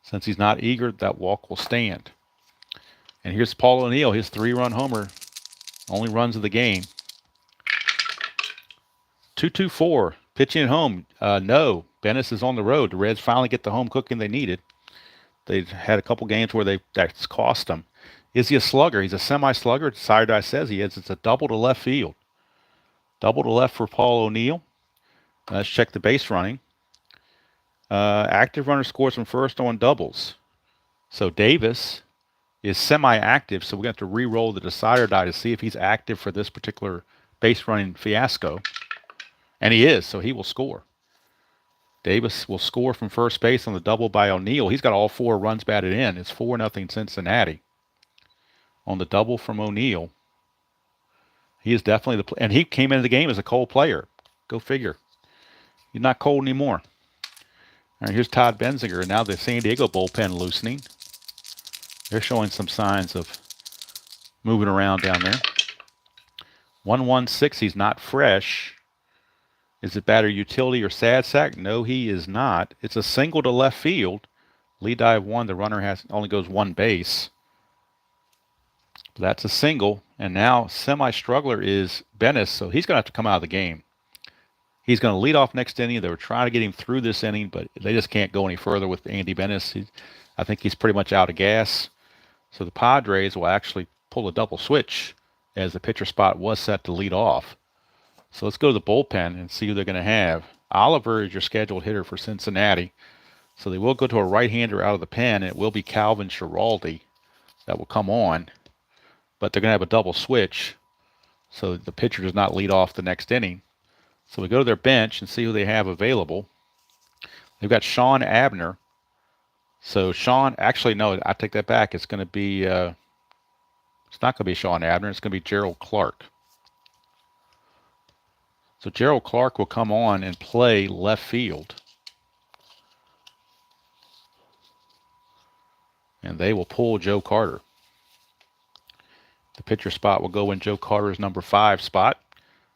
Since he's not eager, that walk will stand. And here's Paul O'Neill, his 3-run homer. Only runs of the game. 2-2-4. Pitching at home. No. Bennis is on the road. The Reds finally get the home cooking they needed. They've had a couple games where that's cost them. Is he a slugger? He's a semi-slugger. Sire says he is. It's a double to left field. Double to left for Paul O'Neill. Let's check the base running. Active runner scores from first on doubles. So Davis is semi-active, so we're going to have to re-roll the decider die to see if he's active for this particular base running fiasco. And he is, so he will score. Davis will score from first base on the double by O'Neill. He's got all 4 runs batted in. It's 4-0 Cincinnati. On the double from O'Neill. He is definitely and he came into the game as a cold player. Go figure. He's not cold anymore. All right, here's Todd Benzinger, and now the San Diego bullpen loosening. They're showing some signs of moving around down there. 1-1-6, he's not fresh. Is it batter utility or sad sack? No, he is not. It's a single to left field. Lead die of 1, the runner only goes 1 base. But that's a single, and now semi-struggler is Bennis, so he's going to have to come out of the game. He's going to lead off next inning. They were trying to get him through this inning, but they just can't go any further with Andy Bennis. I think he's pretty much out of gas. So the Padres will actually pull a double switch as the pitcher spot was set to lead off. So let's go to the bullpen and see who they're going to have. Oliver is your scheduled hitter for Cincinnati. So they will go to a right-hander out of the pen, and it will be Calvin Schiraldi that will come on. But they're going to have a double switch, so the pitcher does not lead off the next inning. So we go to their bench and see who they have available. They've got Sean Abner. So Sean, actually, no, I take that back. It's going to be, it's not going to be Sean Abner. It's going to be Gerald Clark. So Gerald Clark will come on and play left field. And they will pull Joe Carter. The pitcher spot will go in Joe Carter's number 5 spot.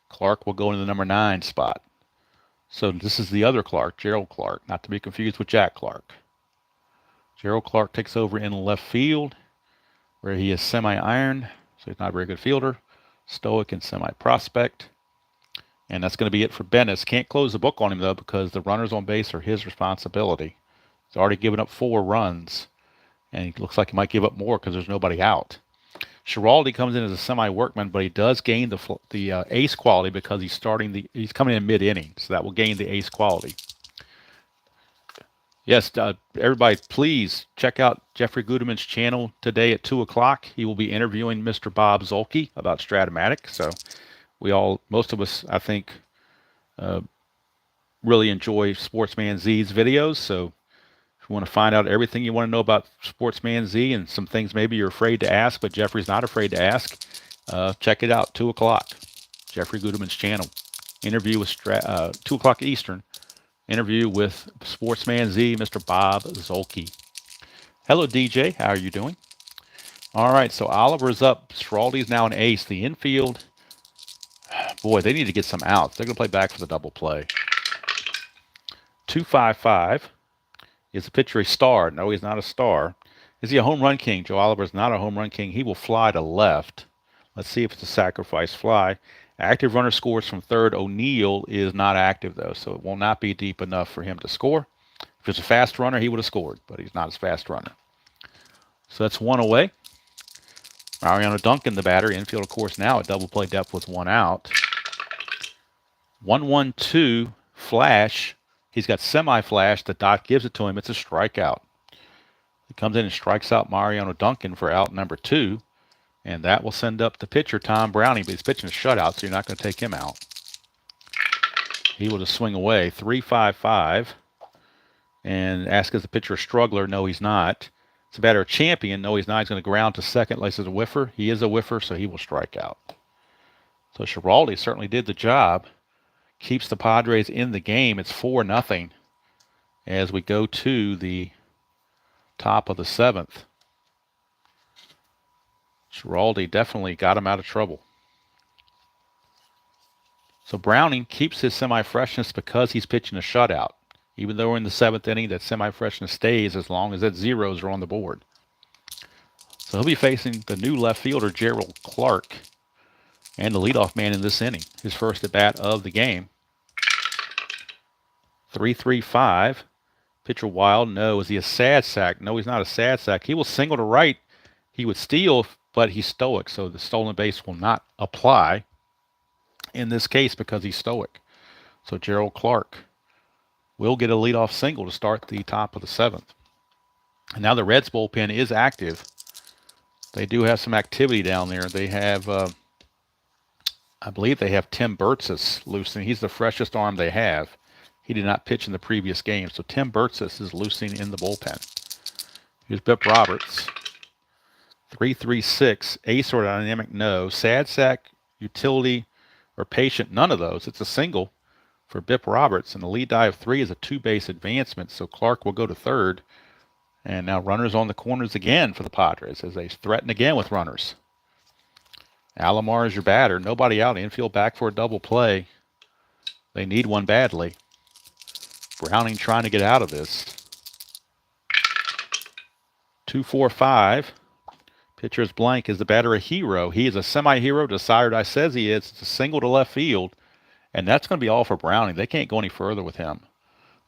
Clark will go into the number 9 spot. So this is the other Clark, Gerald Clark, not to be confused with Jack Clark. Gerald Clark takes over in left field, where he is semi-iron, so he's not a very good fielder. Stoic and semi-prospect. And that's going to be it for Bennis. Can't close the book on him, though, because the runners on base are his responsibility. He's already given up 4 runs, and he looks like he might give up more because there's nobody out. Schiraldi comes in as a semi-workman, but he does gain the ace quality because he's coming in mid-inning, so that will gain the ace quality. Yes, everybody, please check out Jeffrey Gudeman's channel today at 2 o'clock. He will be interviewing Mr. Bob Zolke about Stratomatic. So most of us, I think, really enjoy Sportsman Z's videos. So you want to find out everything you want to know about Sportsman Z and some things maybe you're afraid to ask, but Jeffrey's not afraid to ask, check it out, 2 o'clock, Jeffrey Guterman's channel. Interview with 2 o'clock Eastern. Interview with Sportsman Z, Mr. Bob Zolke. Hello, DJ. How are you doing? All right, so Oliver's up. Schiraldi's now an ace. The infield, boy, they need to get some outs. They're going to play back for the double play. 2-5-5. Is the pitcher a star? No, he's not a star. Is he a home run king? Joe Oliver's not a home run king. He will fly to left. Let's see if it's a sacrifice fly. Active runner scores from third. O'Neill is not active, though, so it will not be deep enough for him to score. If it's a fast runner, he would have scored, but he's not a fast runner. So that's 1 away. Mariano Duncan, the batter. Infield, of course, now at double play depth with 1 out. 1-1-2, flash. He's got semi-flash. The dot gives it to him. It's a strikeout. He comes in and strikes out Mariano Duncan for out number 2. And that will send up the pitcher, Tom Browning. But he's pitching a shutout, so you're not going to take him out. He will just swing away. 3-5-5. And ask, is the pitcher a struggler? No, he's not. It's a batter a champion. No, he's not. He's going to ground to second. Like it's a whiffer. He is a whiffer, so he will strike out. So Schiraldi certainly did the job. Keeps the Padres in the game. It's 4-0 as we go to the top of the 7th. Schiraldi definitely got him out of trouble. So Browning keeps his semi-freshness because he's pitching a shutout. Even though we're in the 7th inning, that semi-freshness stays as long as that zeros are on the board. So he'll be facing the new left fielder, Gerald Clark, and the leadoff man in this inning. His first at bat of the game. 3-3-5. Pitcher wild. No. Is he a sad sack? No, he's not a sad sack. He will single to right. He would steal, but he's stoic, so the stolen base will not apply in this case because he's stoic. So Gerald Clark will get a leadoff single to start the top of the 7th. And now the Reds bullpen is active. They do have some activity down there. They have, I believe they have Tim Burtsis loosening. He's the freshest arm they have. He did not pitch in the previous game. So Tim Burtsis is loosening in the bullpen. Here's Bip Roberts. 3-3-6. Ace or dynamic? No. Sad sack, utility, or patient? None of those. It's a single for Bip Roberts. And the lead die of 3 is a 2-base advancement. So Clark will go to third. And now runners on the corners again for the Padres as they threaten again with runners. Alomar is your batter. Nobody out. Infield back for a double play. They need one badly. Browning trying to get out of this. 2-4-5. Pitcher is blank. Is the batter a hero? He is a semi-hero. Desired says he is. It's a single to left field. And that's going to be all for Browning. They can't go any further with him.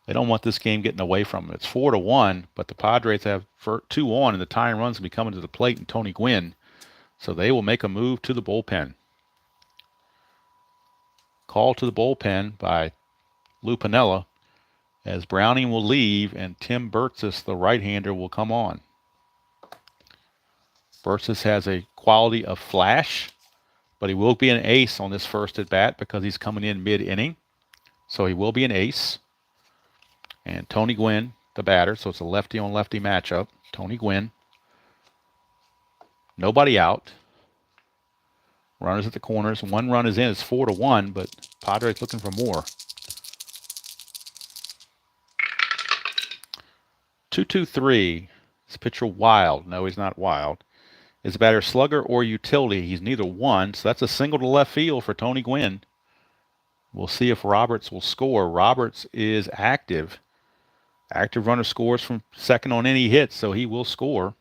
They don't want this game getting away from them. It's 4-1, but the Padres have 2 on, and the tying runs will be coming to the plate and Tony Gwynn. So they will make a move to the bullpen. Call to the bullpen by Lou Piniella as Browning will leave and Tim Burtsis, the right-hander, will come on. Burtsis has a quality of flash, but he will be an ace on this first at-bat because he's coming in mid-inning. So he will be an ace. And Tony Gwynn, the batter, so it's a lefty-on-lefty matchup. Tony Gwynn. Nobody out. Runners at the corners. 1 run is in. It's 4-1, but Padres looking for more. 2-2-3. Is pitcher wild? No, he's not wild. Is the batter slugger or utility? He's neither one, so that's a single to left field for Tony Gwynn. We'll see if Roberts will score. Roberts is active. Active runner scores from second on any hit, so he will score.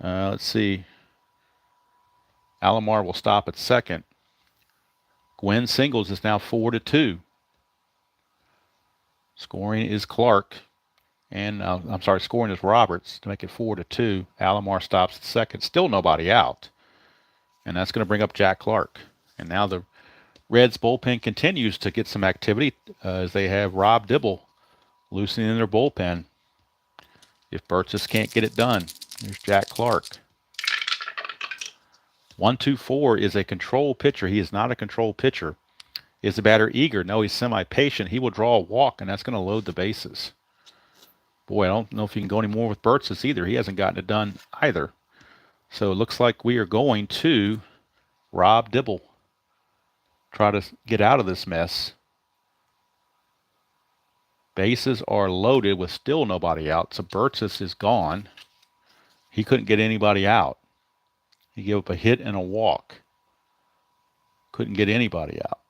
Let's see. Alomar will stop at second. Gwynn singles is now 4-2. Scoring is Clark. And, scoring is Roberts to make it 4-2. Alomar stops at second. Still nobody out. And that's going to bring up Jack Clark. And now the Reds bullpen continues to get some activity as they have Rob Dibble loosening in their bullpen. If Burtsis can't get it done, here's Jack Clark. 1-2-4 is a control pitcher. He is not a control pitcher. Is the batter eager? No, he's semi-patient. He will draw a walk, and that's going to load the bases. Boy, I don't know if you can go any more with Burtsis either. He hasn't gotten it done either. So it looks like we are going to Rob Dibble. Try to get out of this mess. Bases are loaded with still nobody out. So Burtsis is gone. He couldn't get anybody out. He gave up a hit and a walk. Couldn't get anybody out.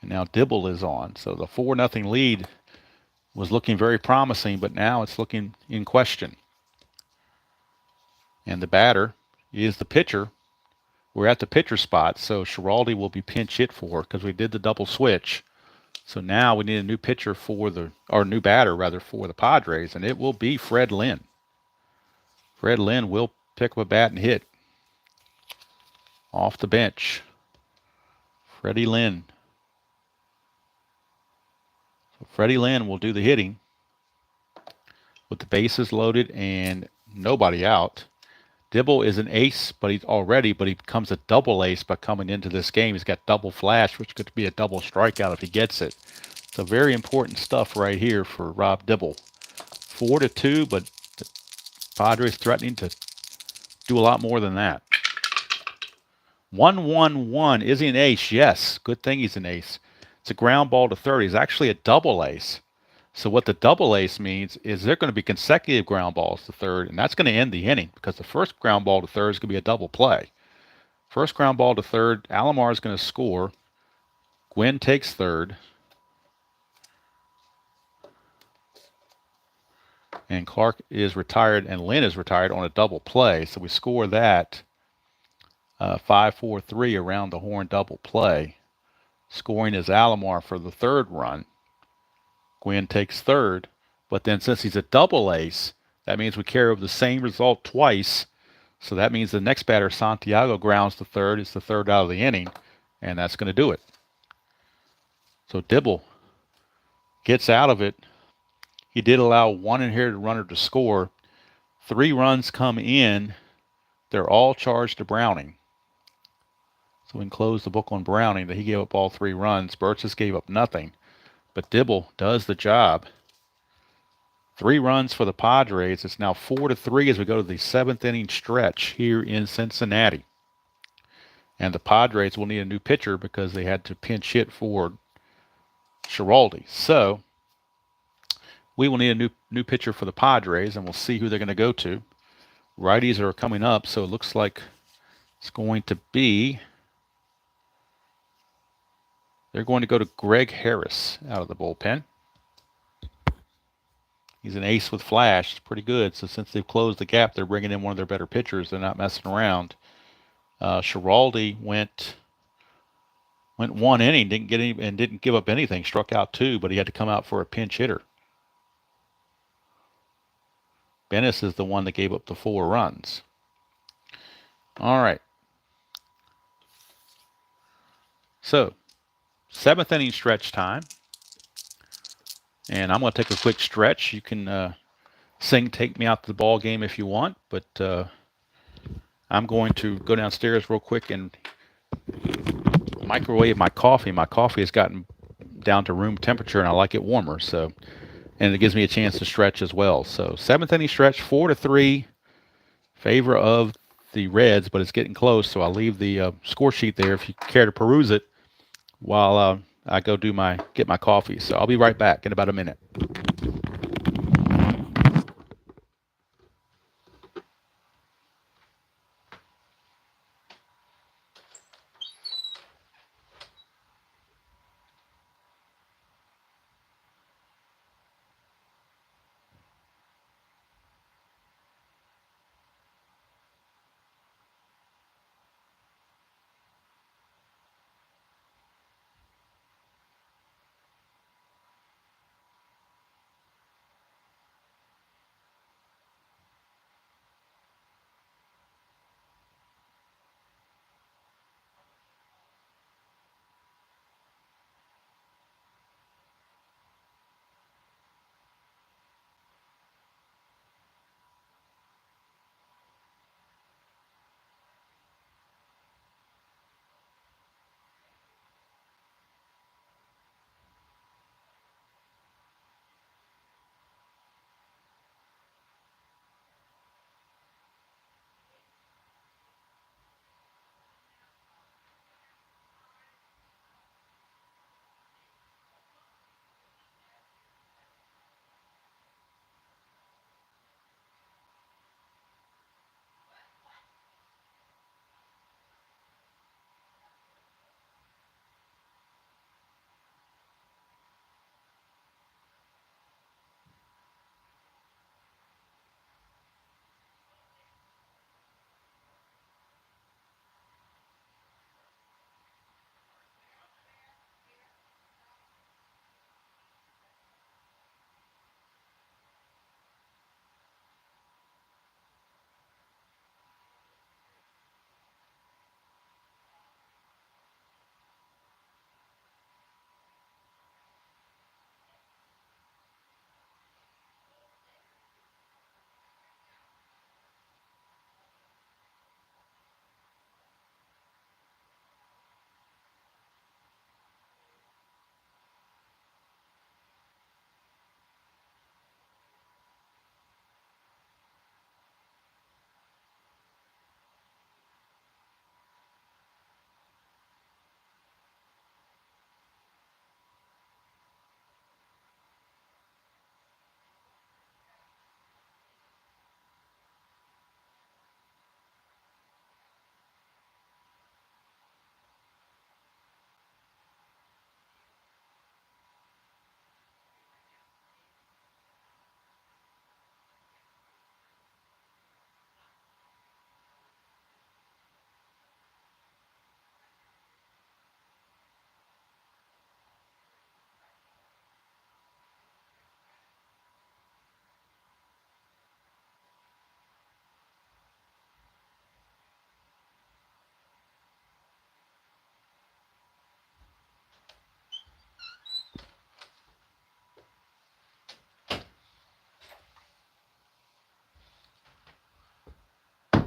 And now Dibble is on. So the 4-0 lead was looking very promising, but now it's looking in question. And the batter is the pitcher. We're at the pitcher spot, so Schiraldi will be pinch hit for because we did the double switch. So now we need a new pitcher or new batter rather for the Padres, and it will be Fred Lynn. Fred Lynn will pick up a bat and hit off the bench. Freddie Lynn. So Freddie Lynn will do the hitting with the bases loaded and nobody out. Dibble is an ace, but he becomes a double ace by coming into this game. He's got double flash, which could be a double strikeout if he gets it. So very important stuff right here for Rob Dibble. 4-2, but the Padres threatening to do a lot more than that. 1-1-1. Is he an ace? Yes. Good thing he's an ace. It's a ground ball to third. He's actually a double ace. So what the double ace means is they're going to be consecutive ground balls to third, and that's going to end the inning because the first ground ball to third is going to be a double play. First ground ball to third, Alomar is going to score. Gwynn takes third. And Clark is retired and Lynn is retired on a double play. So we score that 5-4-3 around the horn double play. Scoring is Alomar for the third run. Gwynn takes third, but then since he's a double ace, that means we carry over the same result twice. So that means the next batter, Santiago, grounds to third. It's the third out of the inning, and that's going to do it. So Dibble gets out of it. He did allow one inherited runner to score. 3 runs come in. They're all charged to Browning. So we can close the book on Browning that he gave up all 3 runs. Burtsis gave up nothing. But Dibble does the job. 3 runs for the Padres. It's now 4-3 as we go to the 7th inning stretch here in Cincinnati. And the Padres will need a new pitcher because they had to pinch hit for Schiraldi. So we will need a new pitcher for the Padres, and we'll see who they're going to go to. Righties are coming up, so it looks like it's going to be... They're going to go to Greg Harris out of the bullpen. He's an ace with flash. It's pretty good. So since they've closed the gap, they're bringing in one of their better pitchers. They're not messing around. Schiraldi went 1 inning, didn't give up anything. Struck out 2, but he had to come out for a pinch hitter. Bennis is the one that gave up the 4 runs. All right. So 7th inning stretch time. And I'm going to take a quick stretch. You can sing Take Me Out to the Ball Game if you want, but I'm going to go downstairs real quick and microwave my coffee. My coffee has gotten down to room temperature, and I like it warmer. So, and it gives me a chance to stretch as well. So 7th inning stretch, 4-3, favor of the Reds, but it's getting close. So I'll leave the score sheet there if you care to peruse it while I go get my coffee. So I'll be right back in about a minute.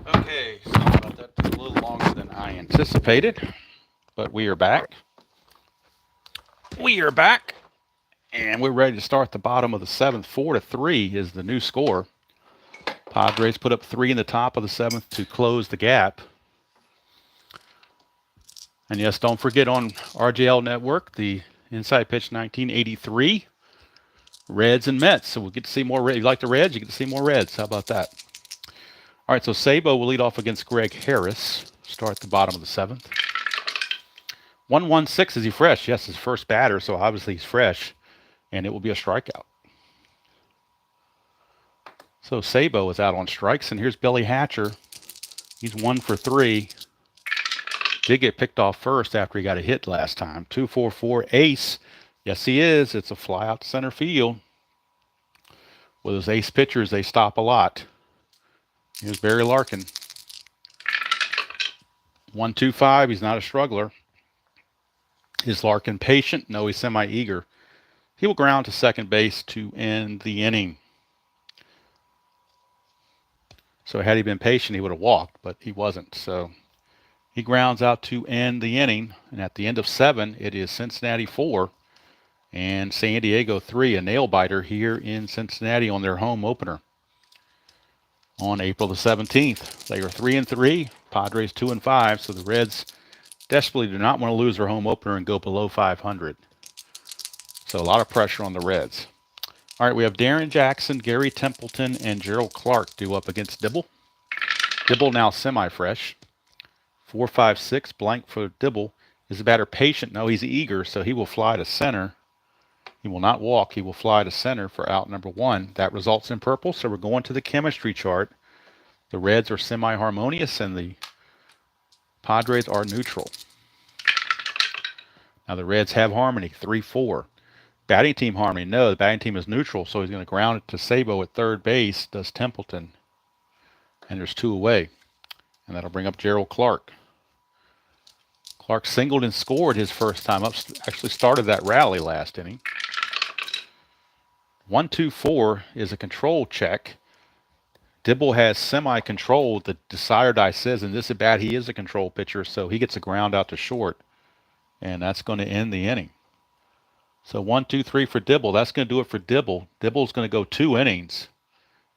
Okay, sorry about that. Took a little longer than I anticipated, but we are back. We are back, and we're ready to start the bottom of the seventh. 4-3 is the new score. Padres put up 3 in the top of the seventh to close the gap. And yes, don't forget on RJL Network, the Inside Pitch 1983, Reds and Mets. So we'll get to see more Reds. You like the Reds? You get to see more Reds. How about that? All right, so Sabo will lead off against Greg Harris. Start the bottom of the seventh. 1-1-6. Is he fresh? Yes, his first batter, so obviously he's fresh. And it will be a strikeout. So Sabo is out on strikes, and here's Billy Hatcher. He's 1 for 3. Did get picked off first after he got a hit last time. 2-4-4 ace. Yes, he is. It's a fly out to center field. With his ace pitchers, they stop a lot. Here's Barry Larkin. 1-2-5. He's not a struggler. Is Larkin patient? No, he's semi-eager. He will ground to second base to end the inning. So had he been patient, he would have walked, but he wasn't. So he grounds out to end the inning. And at the end of 7, it is Cincinnati 4 and San Diego 3, a nail biter here in Cincinnati on their home opener on April the 17th. They are 3-3, Padres 2-5. So the Reds desperately do not want to lose their home opener and go below 500. So a lot of pressure on the Reds. All right, we have Darren Jackson, Gary Templeton, and Gerald Clark due up against Dibble. Dibble now semi-fresh. 4-5-6, blank for Dibble. Is the batter patient? No, he's eager, so he will fly to center. He will not walk. He will fly to center for out number 1. That results in purple, so we're going to the chemistry chart. The Reds are semi-harmonious, and the Padres are neutral. Now the Reds have harmony, 3-4. Batting team harmony, no, the batting team is neutral, so he's going to ground it to Sabo at third base, does Templeton. And there's 2 away. And that'll bring up Gerald Clark. Clark singled and scored his first time up, actually started that rally last inning. 1-2-4 is a control check. Dibble has semi-control. The decider die says in this at bat he is a control pitcher, so he gets a ground out to short. And that's going to end the inning. So 1-2-3 for Dibble. That's going to do it for Dibble. Dibble's going to go 2 innings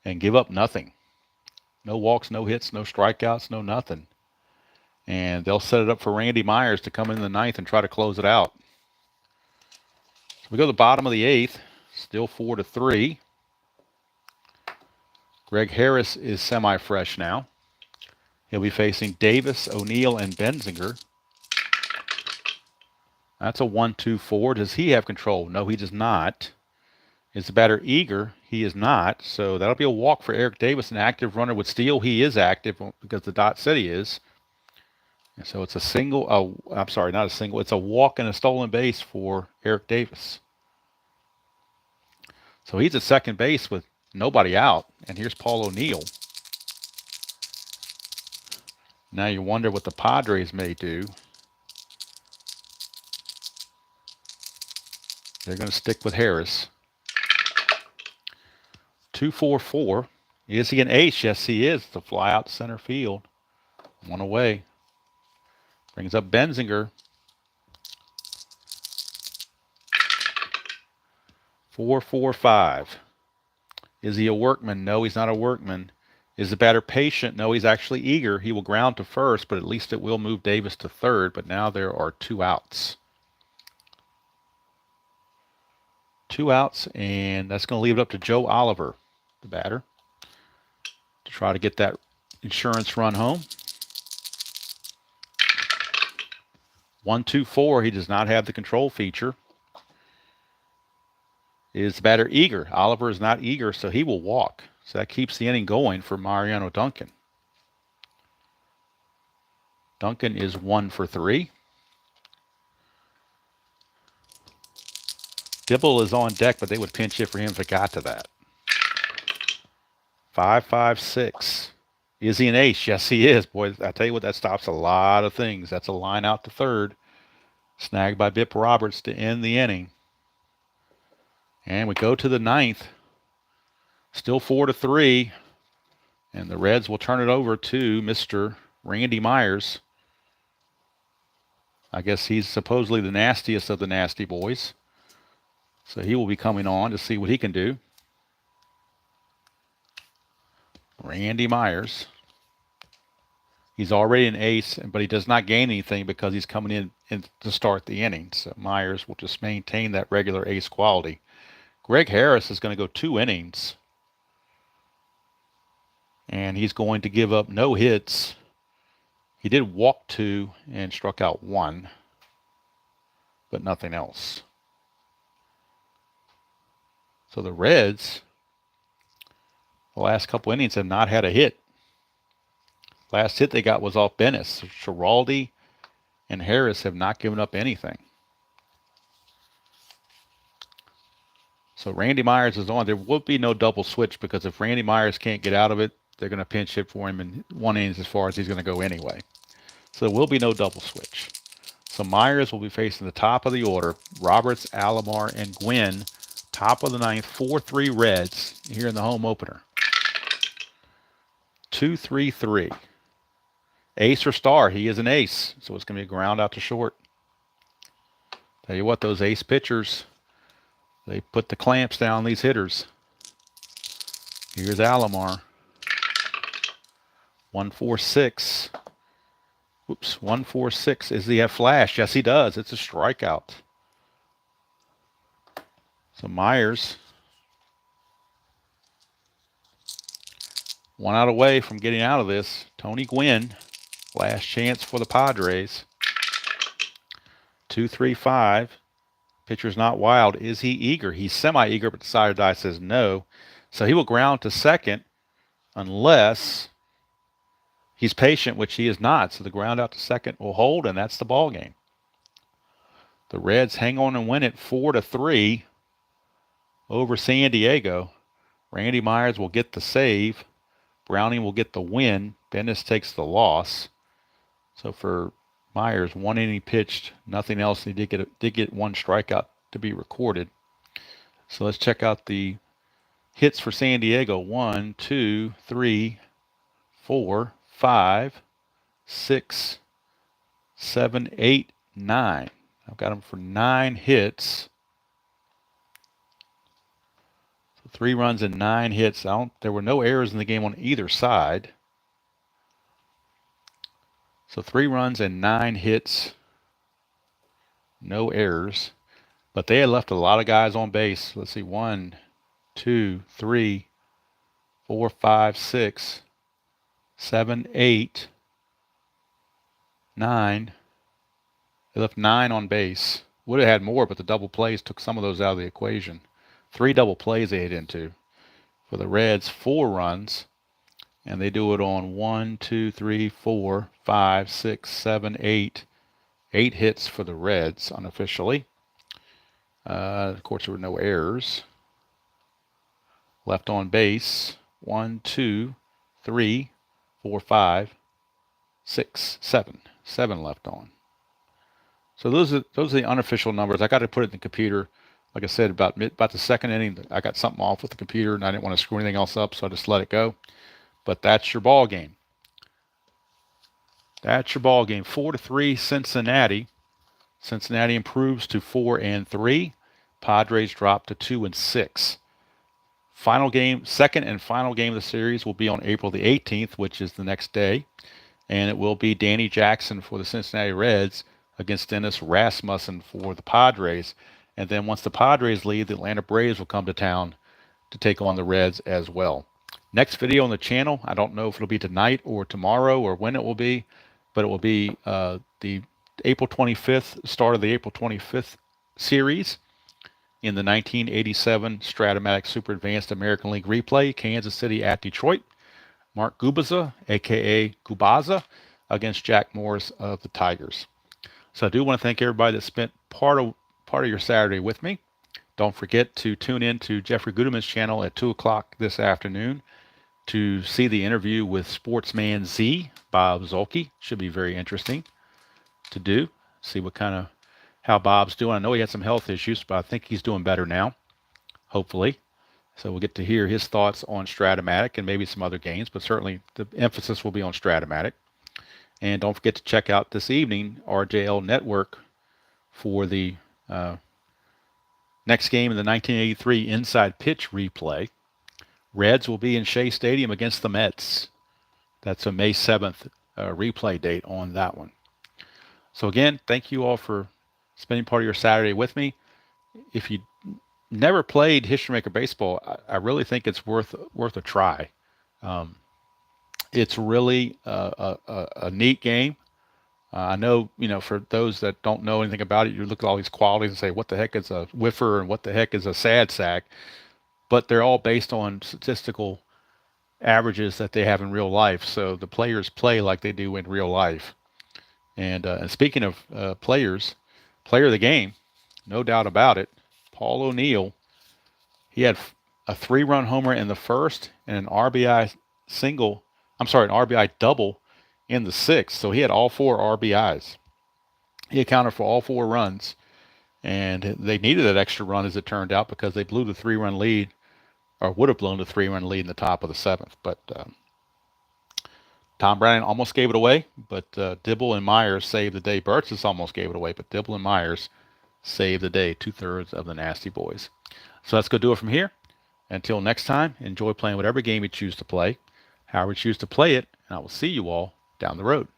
and give up nothing. No walks, no hits, no strikeouts, no nothing. And they'll set it up for Randy Myers to come in the 9th and try to close it out. So we go to the bottom of the 8th. Still 4-3. Greg Harris is semi-fresh now. He'll be facing Davis, O'Neill, and Benzinger. That's a 1-2-4. Does he have control? No, he does not. Is the batter eager? He is not. So that'll be a walk for Eric Davis. An active runner would steal. He is active because the dot said he is. And so it's a single. Oh, I'm sorry, not a single. It's a walk and a stolen base for Eric Davis. So he's at second base with nobody out. And here's Paul O'Neill. Now you wonder what the Padres may do. They're going to stick with Harris. 2-4-4. Is he an ace? Yes, he is. The fly out to center field. 1 away. Brings up Benzinger. 4-4-5. Is he a workman? No, he's not a workman. Is the batter patient? No, he's actually eager. He will ground to first, but at least it will move Davis to third. But now there are 2 outs. 2 outs, and that's going to leave it up to Joe Oliver, the batter, to try to get that insurance run home. 1-2-4. He does not have the control feature. Is the batter eager? Oliver is not eager, so he will walk. So that keeps the inning going for Mariano Duncan. Duncan is 1 for 3. Dibble is on deck, but they would pinch hit for him if it got to that. 5-5-6. Is he an ace? Yes, he is. Boy, I tell you what, that stops a lot of things. That's a line out to third. Snagged by Bip Roberts to end the inning. And we go to the 9th. Still 4-3. And the Reds will turn it over to Mr. Randy Myers. I guess he's supposedly the nastiest of the nasty boys. So he will be coming on to see what he can do. Randy Myers. He's already an ace, but he does not gain anything because he's coming in to start the inning. So Myers will just maintain that regular ace quality. Greg Harris is going to go 2 innings. And he's going to give up no hits. He did walk 2 and struck out 1, but nothing else. So the Reds, the last couple innings, have not had a hit. Last hit they got was off Bennis. Schiraldi and Harris have not given up anything. So Randy Myers is on. There will be no double switch because if Randy Myers can't get out of it, they're going to pinch hit for him in 1 inning as far as he's going to go anyway. So there will be no double switch. So Myers will be facing the top of the order. Roberts, Alomar, and Gwynn, top of the 9th, 4-3 Reds here in the home opener. 2-3-3. Ace or star, he is an ace. So it's going to be a ground out to short. Tell you what, those ace pitchers, they put the clamps down these hitters. Here's Alomar. 1-4-6. Oops, 1-4-6. Does he have flash? Yes, he does. It's a strikeout. So Myers, 1 out away from getting out of this. Tony Gwynn, last chance for the Padres. 2-3-5. Pitcher's not wild. Is he eager? He's semi-eager, but the side of the die says no. So he will ground to second unless he's patient, which he is not. So the ground out to second will hold, and that's the ball game. The Reds hang on and win it 4-3 over San Diego. Randy Myers will get the save. Browning will get the win. Bennis takes the loss. So for Myers, 1 inning pitched, nothing else. He did get 1 strikeout to be recorded. So let's check out the hits for San Diego. 1, 2, 3, 4, 5, 6, 7, 8, 9. I've got him for 9 hits. So 3 runs and 9 hits. There were no errors in the game on either side. So 3 runs and 9 hits. No errors. But they had left a lot of guys on base. Let's see. 1, 2, 3, 4, 5, 6, 7, 8, 9. They left 9 on base. Would have had more, but the double plays took some of those out of the equation. 3 double plays they hit into. For the Reds, 4 runs. And they do it on 1, 2, 3, 4, 5, 6, 7, 8. 8 hits for the Reds unofficially. Of course, there were no errors. Left on base, 1, 2, 3, 4, 5, 6, 7. 7 left on. So those are the unofficial numbers. I got to put it in the computer. Like I said, about the second inning, I got something off with the computer, and I didn't want to screw anything else up, so I just let it go. But that's your ball game. That's your ball game. 4-3 Cincinnati. Cincinnati improves to 4-3. Padres drop to 2-6. Final game, second and final game of the series will be on April the 18th, which is the next day. And it will be Danny Jackson for the Cincinnati Reds against Dennis Rasmussen for the Padres. And then once the Padres leave, the Atlanta Braves will come to town to take on the Reds as well. Next video on the channel, I don't know if it'll be tonight or tomorrow or when it will be, but it will be the April 25th, start of the April 25th series in the 1987 Stratomatic Super Advanced American League Replay, Kansas City at Detroit. Mark Gubaza, a.k.a. Gubaza, against Jack Morris of the Tigers. So I do want to thank everybody that spent part of your Saturday with me. Don't forget to tune in to Jeffrey Gudeman's channel at 2 o'clock this afternoon to see the interview with Sportsman Z, Bob Zolke. Should be very interesting to do. See how Bob's doing. I know he had some health issues, but I think he's doing better now, hopefully. So we'll get to hear his thoughts on Stratomatic and maybe some other games, but certainly the emphasis will be on Stratomatic. And don't forget to check out this evening RJL Network for the next game in the 1983 Inside Pitch replay. Reds will be in Shea Stadium against the Mets. That's a May 7th replay date on that one. So again, thank you all for spending part of your Saturday with me. If you never played History Maker Baseball, I really think it's worth a try. It's really a neat game. I know, for those that don't know anything about it, you look at all these qualities and say, what the heck is a whiffer and what the heck is a sad sack? But they're all based on statistical averages that they have in real life. So the players play like they do in real life. And speaking of players, player of the game, no doubt about it, Paul O'Neill. He had a 3-run homer in the first and an RBI single. I'm sorry, an RBI double in the sixth. So he had all 4 RBIs. He accounted for all 4 runs, and they needed that extra run as it turned out because they blew the 3-run lead, or would have blown the 3-run lead in the top of the 7th. But Tom Browning almost gave it away, but Dibble and Myers saved the day. Burtis almost gave it away, but Dibble and Myers saved the day, 2/3 of the Nasty Boys. So let's go do it from here. Until next time, enjoy playing whatever game you choose to play, however you choose to play it, and I will see you all down the road.